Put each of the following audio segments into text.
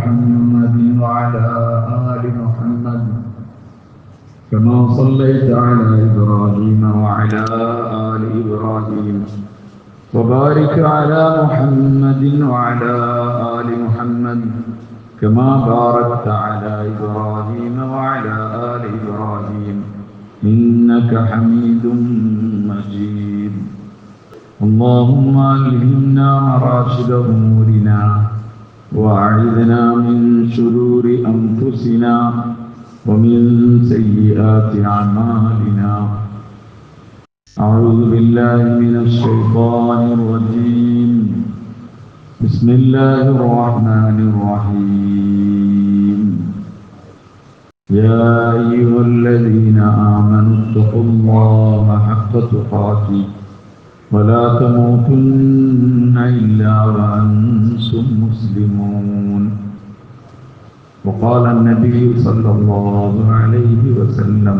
محمد وعلى آل محمد كما صليت على إبراهيم وعلى آل إبراهيم وبارك على محمد وعلى آل محمد كما باركت على إبراهيم وعلى آل إبراهيم إنك حميد مجيد. اللهم ألهمنا مراشد أمورنا وأعذنا من شرور أنفسنا ومن سيئات أعمالنا. أعوذ بالله من الشيطان الرجيم. بسم الله الرحمن الرحيم. يا أيها الذين آمنوا اتقوا الله حق تقاته ولا تموتن إلا وأنتم مسلمون. وقال النبي صلى الله عليه وسلم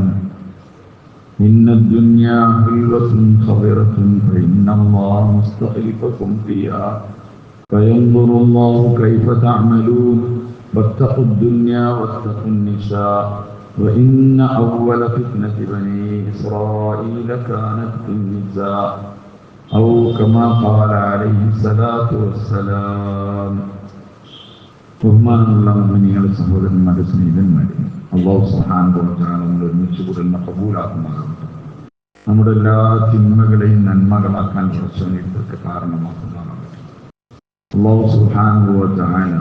إن الدنيا حلوة خضرة فإن الله مستخلفكم فيها فينظر الله كيف تعملون واتقوا الدنيا واتقوا النساء وإن أول فتنة بني إسرائيل كانت في النساء أو كما قال عليه الصلاة والسلام. ബഹുമാനമുള്ള മുഅ്മിനീങ്ങളെ, സഹോദരന്മാരെ, സ്നേഹിതന്മാരെ, അല്ലാഹു സുബ്ഹാനഹു വ തആല നമ്മളെ ഒരുമിച്ച് കൂടലിനെ കബൂലാക്കുമാറാകട്ടെ. നമ്മുടെ എല്ലാ തിന്മകളെയും നന്മകളാക്കാൻ കുറച്ചവർക്ക് കാരണമാക്കുമാറാകട്ടെ. അല്ലാഹു സുബ്ഹാനഹു വ തആല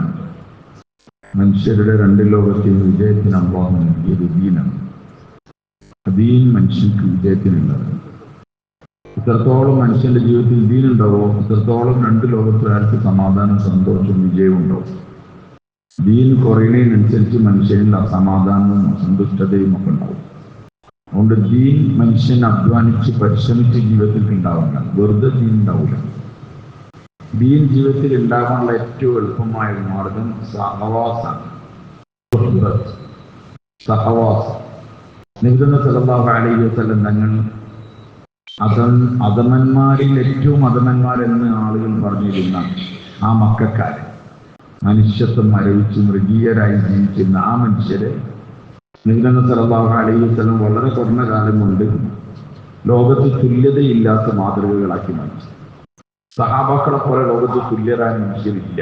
മനുഷ്യരുടെ രണ്ട് ലോകത്തെയും വിജയത്തിന് അല്ലാഹു നൽകിയൊരു ദീനാണ്. ദീൻ മനുഷ്യർക്ക് വിജയത്തിനുള്ളത്. ഇത്രത്തോളം മനുഷ്യന്റെ ജീവിതത്തിൽ ദീനുണ്ടാവോ അത്രത്തോളം രണ്ട് ലോകത്ത് ആർക്ക് സമാധാനം, സന്തോഷവും വിജയവും ഉണ്ടാവും. ദീൻ കുറയുന്നതിനനുസരിച്ച് മനുഷ്യനിൽ അസമാധാനവും അസന്തുഷ്ടതയും ഒക്കെ ഉണ്ടാവും. അതുകൊണ്ട് ദീൻ മനുഷ്യൻ അധ്വാനിച്ച് പരിശ്രമിച്ച് ജീവിതത്തിൽ ഉണ്ടാവുക, വെറുതെ ദീൻ ഉണ്ടാവില്ല. ദീൻ ജീവിതത്തിൽ ഉണ്ടാകാനുള്ള ഏറ്റവും എളുപ്പമായ മാർഗം സഹവാസാണ്. സഹവാസം. നബി സല്ലല്ലാഹു അലൈഹി വസല്ലം തങ്ങൾ അധമന്മാരിൽ ഏറ്റവും അധമന്മാരെന്ന് ആളുകൾ പറഞ്ഞിരുന്ന ആ മക്കക്കാരെ, മനുഷ്യത്വം മരവിച്ച് മൃഗീയരായി ജീവിച്ചിരുന്ന ആ മനുഷ്യരെ നബി സല്ലല്ലാഹു അലൈഹി വസല്ലം വളരെ കുറഞ്ഞ കാലം കൊണ്ട് ലോകത്ത് തുല്യതയില്ലാത്ത മാതൃകകളാക്കി മാറ്റി. സഹാബാക്കളെ പോലെ ലോകത്ത് തുല്യരായ മനുഷ്യരില്ല.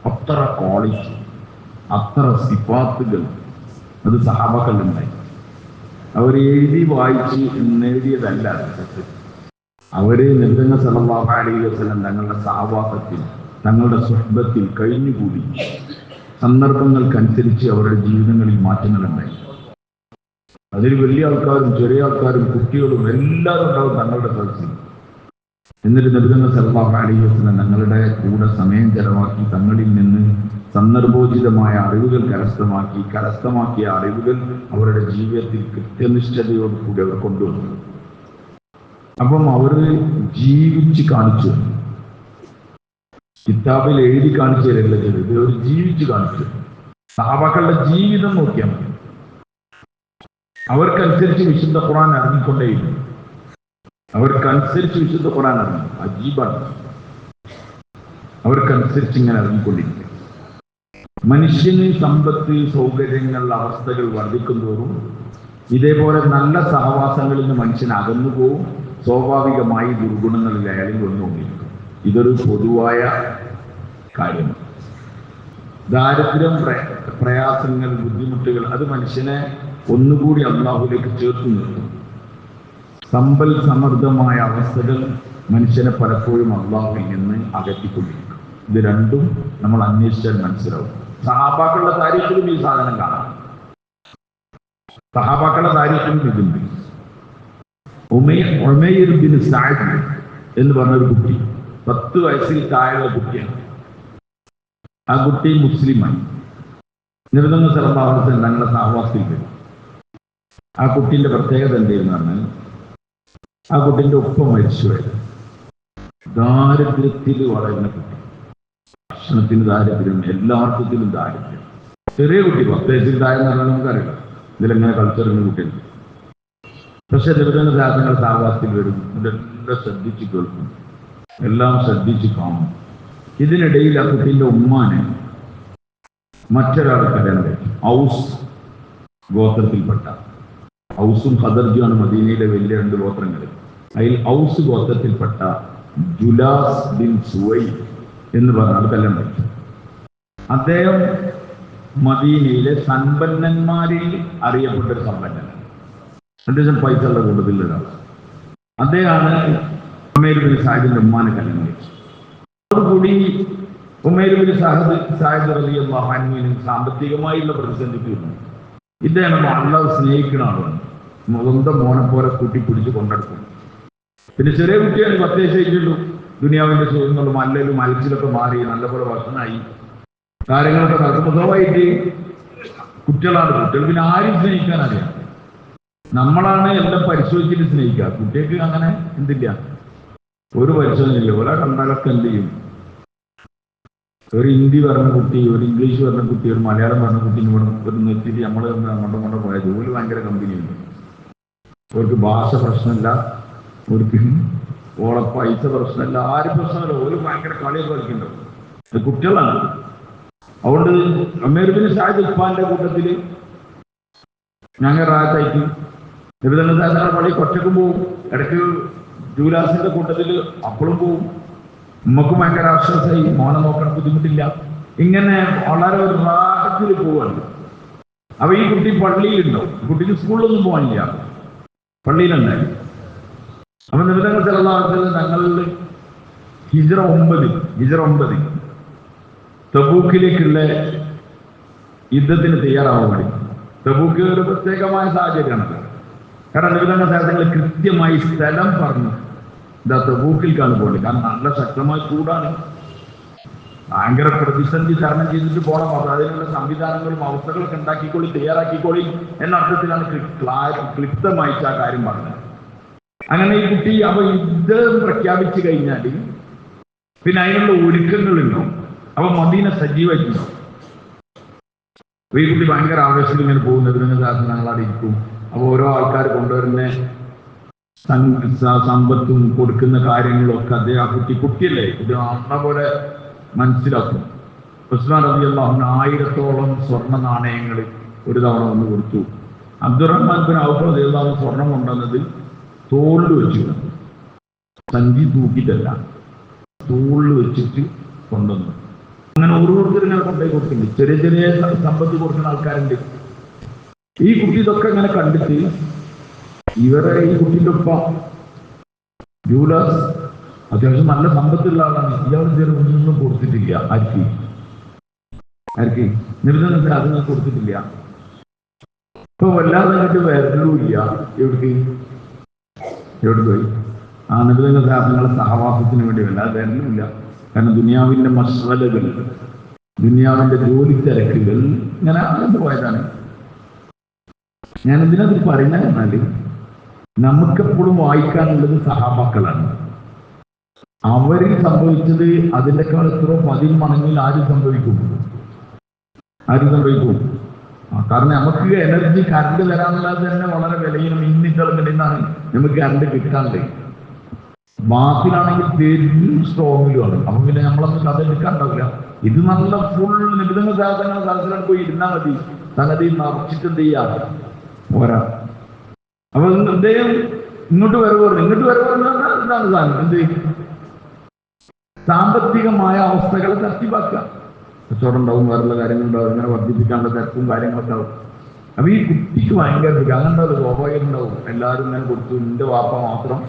അത്ര ക്വാളിറ്റി, അത്ര സിഫാത്തുകൾ അത് സഹാബാക്കളിലുണ്ടായി. അവർ എഴുതി വായിച്ച് നേടിയതല്ല. അവര് നബി സല്ലല്ലാഹു അലൈഹി വസല്ലം തങ്ങളുടെ സഹവാസത്തിൽ, തങ്ങളുടെ സുഹബത്തിൽ കഴിഞ്ഞുകൂടി സന്ദർഭങ്ങൾക്കനുസരിച്ച് അവരുടെ ജീവിതങ്ങളിൽ മാറ്റങ്ങളുണ്ടായി. അതിൽ വലിയ ആൾക്കാരും ചെറിയ ആൾക്കാരും കുട്ടികളും എല്ലാവരും ഉണ്ടാവും തങ്ങളുടെ സദസ്സിൽ. എന്നിട്ട് നബി സല്ലല്ലാഹു അലൈഹി വസല്ലം തങ്ങളുടെ കൂടെ സമയം ചെലവാക്കി തങ്ങളിൽ നിന്ന് സന്ദർഭോചിതമായ അറിവുകൾ കരസ്ഥമാക്കിയ അറിവുകൾ അവരുടെ ജീവിതത്തിൽ കൃത്യനിഷ്ഠതയോടുകൂടി അവർ കൊണ്ടുവന്നു. അപ്പം അവർ ജീവിച്ച് കാണിച്ചു. കിതാബിൽ എഴുതി കാണിച്ചു തരല്ല ചെയ്തത്, അവർ ജീവിച്ച് കാണിച്ചു. സഹാബാക്കളുടെ ജീവിതം നോക്കിയാൽ മതി. അവർക്കനുസരിച്ച് വിശുദ്ധ ഖുർആൻ ഇറങ്ങിക്കൊണ്ടേയിരുന്നു. അവർക്കനുസരിച്ച് വിശുദ്ധ ഖുർആൻ ഇറങ്ങി. അജീബാണ്. അവർക്കനുസരിച്ച് ഇങ്ങനെ ഇറങ്ങിക്കൊണ്ടിരിക്കും. മനുഷ്യന് സമ്പത്ത്, സൗകര്യങ്ങൾ, അവസ്ഥകൾ വർദ്ധിക്കുന്തോറും ഇതേപോലെ നല്ല സഹവാസങ്ങളിൽ നിന്ന് മനുഷ്യൻ അകന്നു പോവും. സ്വാഭാവികമായി ദുർഗുണങ്ങളിൽ അയാളിൽ വന്നുകൊണ്ടിരിക്കും. ഇതൊരു പൊതുവായ കാര്യമാണ്. ദാരിദ്ര്യം, പ്രയാസങ്ങൾ, ബുദ്ധിമുട്ടുകൾ അത് മനുഷ്യനെ ഒന്നുകൂടി അല്ലാഹുവിലേക്ക് ചേർത്ത് നിർത്തും. സമ്പൽ സമൃദ്ധമായ അവസ്ഥകൾ മനുഷ്യനെ പലപ്പോഴും അല്ലാഹുവിൽ നിന്ന് അകറ്റിക്കൊണ്ടിരിക്കും. ഇത് രണ്ടും നമ്മൾ അന്വേഷിച്ചാൽ മനസ്സിലാവും. സഹാബാക്കളുടെ താരീഖിലും ഈ സാധനം കാണാം. സഹാബാക്കളുടെ താരീഖിലും ഇതുണ്ട്. ഉമൈർ ബിൻ സഅദ് എന്ന് പറഞ്ഞൊരു കുട്ടി, 10 വയസ്സിൽ താഴെയുള്ള കുട്ടിയാണ്. ആ കുട്ടി മുസ്ലിമായി. നബി സല്ലല്ലാഹു അലൈഹി വസല്ലം തങ്ങളുടെ സഹവാസത്തിൽ വരും. ആ കുട്ടീന്റെ പ്രത്യേകത എന്തായിരുന്നു പറഞ്ഞാൽ, ആ കുട്ടീന്റെ ഉപ്പ മരിച്ചുപോയത്. ദാരിദ്ര്യത്തിൽ വളരുന്ന കുട്ടി. ഭക്ഷണത്തിന് ദാരിദ്ര്യം, എല്ലാ അർത്ഥത്തിലും ദാരിദ്ര്യം. ചെറിയ കുട്ടി, 10 വയസ്സിൽ താഴെ എന്ന് പറഞ്ഞാൽ നമുക്കറിയാം ഇതിലെങ്ങനെ കളിച്ചെറിഞ്ഞ കുട്ടിയുണ്ട്. പക്ഷെ നിബന്ധന സാധനങ്ങൾ സാവാസത്തിൽ വരും. ഇതെല്ലാം ശ്രദ്ധിച്ച് കേൾക്കും, എല്ലാം ശ്രദ്ധിച്ച് കാണും. ഇതിനിടയിൽ ആ കുട്ടീൻ്റെ ഉമ്മാനെ മറ്റൊരാൾ കല്യാണം കഴിച്ചു. ഔസ് ഗോത്രത്തിൽപ്പെട്ട, ഔസും ഖദർജുമാണ് മദീനയിലെ വലിയ 2 ഗോത്രങ്ങൾ. അതിൽ ഔസ് ഗോത്രത്തിൽപ്പെട്ട ജുലാസ് ബിൻ സുവൈ എന്ന് പറഞ്ഞാൽ കല്യാണം കഴിച്ചു. അദ്ദേഹം മദീനയിലെ സമ്പന്നന്മാരിൽ അറിയപ്പെട്ടൊരു സമ്പന്നനാണ്. അദ്ദേഹം പൈസ ഉള്ള കൂട്ടത്തിലൊരാൾ. അദ്ദേഹമാണ് ഉമൈർ ബിൻ സാഹിദിന്റെ ഉമ്മാനെ കല്യാണം കഴിച്ചത്. അതോടുകൂടി ഉമൈർ ബിൻ സാഹിദ് റളിയല്ലാഹു അൻഹുവിന് സാമ്പത്തികമായുള്ള പ്രതിസന്ധിക്ക് വരുന്നു. ഇദ്ദേഹം അള്ളാഹു സ്നേഹിക്കുന്ന ആളാണ്. സ്വന്തം മോനെ പോലെ കൂട്ടിപ്പിടിച്ച് കൊണ്ടെടുക്കും. പിന്നെ ചെറിയ കുട്ടിയാണ് 10 വയസ്സായിട്ടുള്ളൂ. ദുനിയാവിന്റെ സുഖങ്ങളും അല്ലലും അലച്ചിലൊക്കെ മാറി നല്ലപോലെ ഭക്ഷണമായി കാര്യങ്ങളൊക്കെ നടക്കുമ്പോഴായിട്ട് കുട്ടികളാണ്. കുട്ടികൾ പിന്നെ ആരും സ്നേഹിക്കാൻ അറിയാം. നമ്മളാണ് എല്ലാം പരിശോധിച്ചിട്ട് സ്നേഹിക്കുക. കുട്ടികൾക്ക് അങ്ങനെ എന്തില്ല, ഒരു പരിശോധനയില്ല. ഒരാ കണ്ടാലൊക്കെ എന്ത് ചെയ്യും? ഒരു ഹിന്ദി പറഞ്ഞ കുട്ടി, ഒരു ഇംഗ്ലീഷ് പറഞ്ഞ കുട്ടി, ഒരു മലയാളം പറഞ്ഞ കുട്ടീനെ ഇവിടെ ഒരു നിർത്തിയിട്ട് അങ്ങോട്ടും പോയത്. ഒരു ഭയങ്കര കമ്പനിയുണ്ട്. അവർക്ക് ഭാഷ പ്രശ്നമില്ല, അവർക്ക് ഓളെ പൈസ പ്രശ്നമില്ല, ആരും പ്രശ്നമില്ല. ഒരു ഭയങ്കര കളിയൊക്കെ കളിക്കുന്നുണ്ടാവും. അത് കുട്ടികളാണ്. അതുകൊണ്ട് ഉമൈർ ബിൻ സാഹിദ് ഉപ്പാന്റെ കൂട്ടത്തിൽ ഞങ്ങൾ റാത്തായിട്ട് നിബിധങ്ങളുടെ പള്ളി കൊച്ചക്കും പോവും. ഇടയ്ക്ക് ജൂലാസിന്റെ കൂട്ടത്തിൽ അപ്പോഴും പോവും. ഉമ്മക്കും ഭയങ്കര ആശ്വാസമായി, മോനെ നോക്കാൻ ബുദ്ധിമുട്ടില്ല. ഇങ്ങനെ വളരെ ഒരു റാഹത്തിൽ പോവാണ്. അപ്പൊ ഈ കുട്ടി പള്ളിയിലുണ്ടാവും. കുട്ടിക്ക് സ്കൂളിലൊന്നും പോകാനില്ല, പള്ളിയിലുണ്ടായി. അപ്പൊ നിബിധങ്ങൾ ചില ഞങ്ങളിൽ ഹിജ്റ 9 തബൂക്കിലേക്കുള്ള യുദ്ധത്തിന് തയ്യാറാവാൻ വേണ്ടി. തബൂക്ക് ഒരു പ്രത്യേകമായ സാഹചര്യമാണ്. കാരണം നിബിധങ്ങൾ സ്ഥലങ്ങൾ കൃത്യമായി സ്ഥലം പറഞ്ഞു ഇതാ തബൂക്കിലേക്കാണ് പോകേണ്ടത്. കാരണം നല്ല ശക്തമായ ചൂടാണ്, ഭയങ്കര പ്രതിസന്ധി തരണം ചെയ്തിട്ട് പോകണം. അപ്പൊ അതിനുള്ള സംവിധാനങ്ങളും അവസ്ഥകളൊക്കെ ഉണ്ടാക്കിക്കോളി, തയ്യാറാക്കിക്കോളി എന്ന അർത്ഥത്തിലാണ് ക്ലിപ്തമായിട്ട് ആ കാര്യം പറഞ്ഞത്. അങ്ങനെ ഈ കുട്ടി അപ്പൊ യുദ്ധം പ്രഖ്യാപിച്ചു കഴിഞ്ഞാൽ പിന്നെ അതിനുള്ള ഒരുക്കങ്ങളുണ്ടാവും. അപ്പൊ മദീന സജീവമായിട്ടുണ്ടാവും. അപ്പൊ ഈ കുട്ടി ഭയങ്കര ആവേശത്തിൽ ഇങ്ങനെ പോകുന്നതിന് ഞങ്ങളവിടെ ഇരിക്കും. അപ്പൊ ഓരോ ആൾക്കാർ കൊണ്ടുവരുന്ന സമ്പത്തും കൊടുക്കുന്ന കാര്യങ്ങളും ഒക്കെ അദ്ദേഹം ആ കുട്ടിയല്ലേ ഇത് അന്ന പോലെ മനസ്സിലാക്കും. ഉസ്മാൻ റളിയല്ലാഹു അൻഹു 1000-ഓളം സ്വർണ്ണ നാണയങ്ങൾ ഒരു തവണ വന്ന് കൊടുത്തു. അബ്ദുറഹ്മാൻ ബിൻ ഔഫ് റളിയല്ലാഹു അൻഹു സ്വർണം കൊണ്ടുവന്നത് തോളിൽ വെച്ചിരുന്നു, സഞ്ചി തൂക്കിയിട്ടല്ല, തോളിൽ വെച്ചിട്ട് കൊണ്ടുവന്നു. അങ്ങനെ ഓരോരുത്തരും ഇങ്ങനെ കൊണ്ടുപോയി കൊടുക്കുന്നുണ്ട്. ചെറിയ ചെറിയ സമ്പത്ത് കൊടുക്കുന്ന ആൾക്കാരുണ്ട്. ഈ കുട്ടി ഇതൊക്കെ ഇങ്ങനെ കണ്ടിട്ട് ഇവരെ ഈ കുട്ടിൻ്റെ ഉപ്പ ജൂലാസ് അത്യാവശ്യം നല്ല സമ്പത്തുള്ള ആളാണ്. ഇയാൾ ഇതുവരെ ഒന്നും കൊടുത്തിട്ടില്ല. ആർക്ക് നിബിധങ്ങൾ അതൊന്നും കൊടുത്തിട്ടില്ല. ഇപ്പൊ വല്ലാതെ കണ്ടിട്ട് വരലുമില്ല. എവിടെ പോയി ആ നിബിധങ്ങൾ നിങ്ങളെ സഹവാസത്തിന് വേണ്ടി വല്ലാതെ വരലുമില്ല. കാരണം ദുനിയാവിന്റെ മസ്വലകൾ, ദുനിയാവിന്റെ ജോലി തിരക്കുകൾ ഇങ്ങനെ അങ്ങോട്ട് പോയതാണ്. ഞാൻ ഇതിനകത്ത് പറയുന്നത് എന്നാല് നമുക്കെപ്പോഴും വായിക്കാനുള്ളത് സഹാബാക്കളാണ്. അവരിൽ സംഭവിച്ചത് അതിൻ്റെക്കാൾ എത്രയോ 10 മടങ്ങിൽ ആരും സംഭവിക്കും. കാരണം നമുക്ക് എനർജി കറണ്ട് തരാനുള്ളത് തന്നെ വളരെ വിലയും ഇന്നിക്കളങ്ങനെയാണ് നമുക്ക് കറണ്ട് കിട്ടാണ്ട്. ബാത്തിലാണെങ്കിൽ പെരും സ്ട്രോങ്ങിലുമാണ്. അപ്പൊ പിന്നെ നമ്മളൊന്നും കഥ എടുക്കാണ്ടാവില്ല. ഇത് നല്ല ഫുൾ നിബിധങ്ങൾ സാധനങ്ങൾ സ്ഥലത്തിലോട്ട് പോയി ഇരുന്നാൽ മതി. സംഗതി നിറച്ചിട്ട് എന്ത് ചെയ്യാം പോരാ. അപ്പൊ അദ്ദേഹം ഇങ്ങോട്ട് വരവ് എന്താണ് സാധനം? എന്ത് സാമ്പത്തികമായ അവസ്ഥകളെ തർത്തിപ്പാക്കുക. കച്ചവടം ഉണ്ടാവും, വേറുള്ള കാര്യങ്ങളുണ്ടാവും, അങ്ങനെ വർദ്ധിപ്പിക്കാനുള്ള തിരക്കും കാര്യങ്ങളൊക്കെ ആവും. അപ്പൊ ഈ കുട്ടിക്ക് ഭയങ്കര അങ്ങനെ ഉണ്ടാവും, സ്വാഭാവികം ഉണ്ടാവും. എല്ലാവരും ഇങ്ങനെ കൊടുത്തു, നിന്റെ വാപ്പ മാത്രം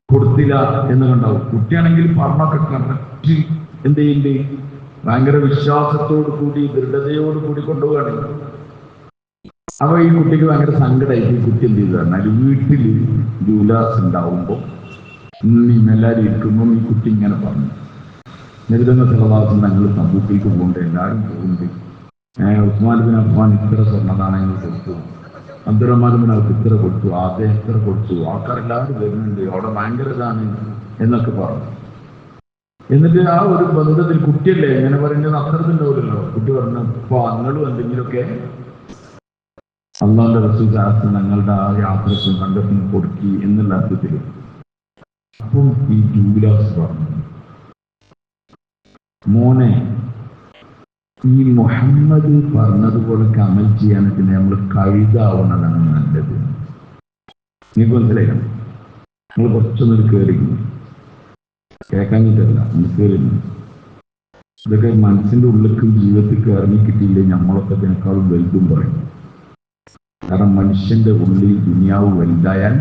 കൊടുത്തില്ല എന്ന് കണ്ടാവും. കുട്ടിയാണെങ്കിൽ പറഞ്ഞൊക്കെ കറക്റ്റ് എന്ത് ചെയ്യണ്ടേ, ഭയങ്കര വിശ്വാസത്തോടു കൂടി ദൃഢതയോട് കൂടി കൊണ്ടുപോവുകയാണ്. അപ്പൊ ഈ കുട്ടിക്ക് ഭയങ്കര സങ്കടമായിട്ട് ഈ കുട്ടി എന്ത് ചെയ്തു പറഞ്ഞാൽ വീട്ടിൽ ജൂലാസ് ഉണ്ടാവുമ്പോ എല്ലാവരും ഇരിക്കുമ്പോൾ ഈ കുട്ടി ഇങ്ങനെ പറഞ്ഞു, നിബിധങ്ങൾ സല്ലല്ലാഹു ഞങ്ങൾ തബൂക്കിലേക്ക് പോകുന്നുണ്ട്, എല്ലാവരും പോകുന്നുണ്ട്. ഉസ്മാൻ ബിൻ അഫ്ഫാൻ ഇത്ര സ്വർണ്ണനാണയങ്ങൾ കൊടുത്തു, അബ്ദുറഹ്മാൻ ബിൻ ഔഫ് ഇത്ര കൊടുത്തു, അദ്ദേഹം ഇത്ര കൊടുത്തു, ആൾക്കാരെല്ലാവരും വരുന്നുണ്ട്, അവിടെ ഭയങ്കര ഇതാണ് എന്നൊക്കെ പറഞ്ഞു. എന്നിട്ട് ആ ഒരു ബന്ധത്തിൽ കുട്ടിയല്ലേ ഇങ്ങനെ പറയുന്നത് അത്രത്തിണ്ടാവില്ലല്ലോ. കുട്ടി പറഞ്ഞു, ഇപ്പൊ അങ്ങളും എന്തെങ്കിലുമൊക്കെ അള്ളാഹുവിന്റെ റസൂൽ ശാസ്ത്രം ഞങ്ങളുടെ ആ യാത്രക്കും കണ്ടെത്തും കൊടുക്കി എന്നുള്ള അർത്ഥത്തിൽ. അപ്പം ഈ ജൂലാസ് പറഞ്ഞു, മോനെ ഈ മുഹമ്മദ് പറഞ്ഞതുപോലെ അമൽ ചെയ്യാനൊക്കെ നമ്മൾ കഴുതാവുന്നതാണ് നല്ലത്. നിങ്ങൾക്ക് മനസ്സിലായോ? നമ്മൾ കുറച്ചൊന്നും കയറിക്കുന്നു കേൾക്കാഞ്ഞിട്ടല്ല, നമ്മൾ കയറിയിരുന്നു. ഇതൊക്കെ മനസ്സിന്റെ ഉള്ളിലേക്ക് ജീവിതത്തിൽ ഇറങ്ങി കിട്ടിയില്ലേ നമ്മളൊക്കെ ഇതിനേക്കാളും വലുതും പറയും. കാരണം മനുഷ്യന്റെ ഉള്ളിൽ ദുനിയാവ് വലുതായാൽ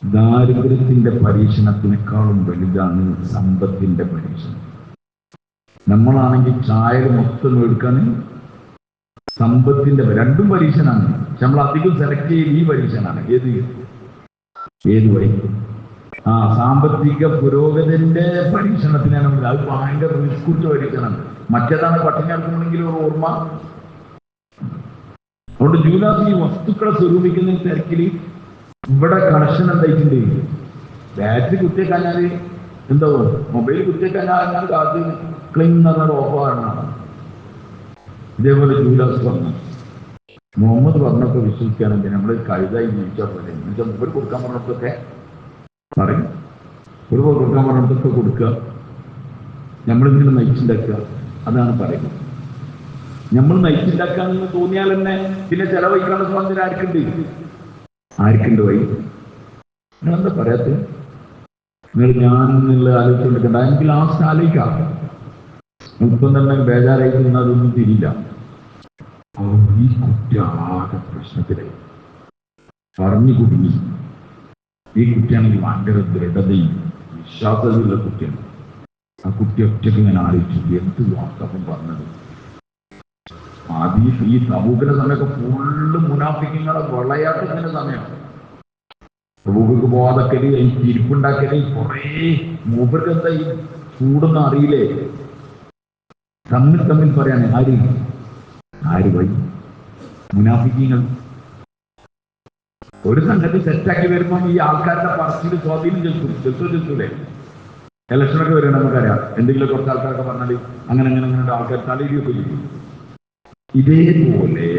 ദാരിദ്ര്യത്തിന്റെ പരീക്ഷണത്തിനേക്കാളും വലുതാണ് സമ്പത്തിന്റെ പരീക്ഷണം. നമ്മളാണെങ്കിൽ ചായ മൊത്തം എടുക്കാൻ സമ്പത്തിന്റെ രണ്ടും പരീക്ഷനാണ്. പക്ഷെ നമ്മൾ അധികം സെലക്ട് ചെയ്ത് ഈ പരീക്ഷനാണ്. ഏത് വഴി? സാമ്പത്തിക പുരോഗതിന്റെ പരീക്ഷണത്തിനാണ്. അത് ഭയങ്കര റിസ്ക് കൊടുത്ത പരീക്ഷണമാണ്. മറ്റേതാണ് പട്ടിണി നടക്കണമെങ്കിൽ ഒരു ഓർമ്മ. അതുകൊണ്ട് ജൂലാസ് ഈ വസ്തുക്കളെ സ്വരൂപിക്കുന്ന തിരക്കിൽ ഇവിടെ കണക്ഷൻ എന്തായിട്ടുണ്ട്? ബാറ്ററി കുത്തിയേക്കാഞ്ഞാൽ എന്താവും? മൊബൈൽ കുത്തിയേക്കാഞ്ഞാൽ കാത്ത് ക്ലിങ് എന്ന് പറഞ്ഞാൽ ഓഫാണ്. ഇതേപോലെ ജൂലാസ് പറഞ്ഞു, മുഹമ്മദ് പറഞ്ഞൊക്കെ വിശ്വസിക്കുകയാണെങ്കിൽ നമ്മൾ കഴുതായി ജീവിച്ചാൽ പോലെ എന്നുവെച്ചാൽ മുമ്പ് കൊടുക്കാൻ പറഞ്ഞതൊക്കെ പറയും. ഒരു കൊടുക്കാൻ പറഞ്ഞതൊക്കെ കൊടുക്കുക, നമ്മളിങ്ങനെ നയിച്ചുണ്ടാക്കുക, അതാണ് പറയുന്നത്. നമ്മൾ നയിച്ചുണ്ടാക്കാന്ന് തോന്നിയാൽ തന്നെ പിന്നെ ചെലവഴിക്കാനുള്ള സ്വാതന്ത്ര്യം ആർക്കുണ്ട് വഴി? നിങ്ങളെന്താ പറയാത്ത? നിങ്ങൾ ഞാൻ നിങ്ങൾ ആലോചിച്ചുകൊണ്ടിരിക്കണ്ട. എനിക്ക് ലാസ്റ്റ് ആലോചിക്കാം. ഇപ്പം തന്നെ ബേജാറായിട്ട് അതൊന്നും തിരിയില്ല. ഈ കുട്ടി ആകെ പ്രശ്നത്തിലായി, പറഞ്ഞു കുടുങ്ങി. ഈ കുട്ടിയാണെങ്കിൽ ഭയങ്കര ദൃഢതയും വിശ്വാസതയുള്ള കുട്ടിയാണ്. ആ കുട്ടി ഒറ്റയ്ക്ക് ഞാൻ ആലോചിച്ചു, എന്ത് വാക്കപ്പം പറഞ്ഞത്. ആദ്യം ഈ തബൂക്കിന്റെ സമയമൊക്കെ ഫുള്ള് മുനാഫിക്കുകളെ വിളയാട്ടത്തിന്റെ സമയമാണ്. തബൂക്ക് പോകാതൊക്കെ തിരിപ്പുണ്ടാക്കല് കുറേ മൂപ്പർക്ക് എന്താ ഈ ചൂടൊന്നും അറിയില്ലേ? തമ്മിൽ പറയാണ്. ആര് വഴി? മുനാഫിക്കുകൾ. ഒരു സംഘത്തിൽ സെറ്റാക്കി വരുമ്പോൾ ഈ ആൾക്കാരുടെ പറച്ചിൽ സ്വാധീനം ചെലുത്തൂലേ? ഇലക്ഷനൊക്കെ വരികയാണ്, നമുക്കറിയാം. എന്തെങ്കിലും കുറച്ച് ആൾക്കാരൊക്കെ പറഞ്ഞാൽ അങ്ങനെ ആൾക്കാർ തലയിലൊക്കെ ചെയ്യും. ഇതേപോലെ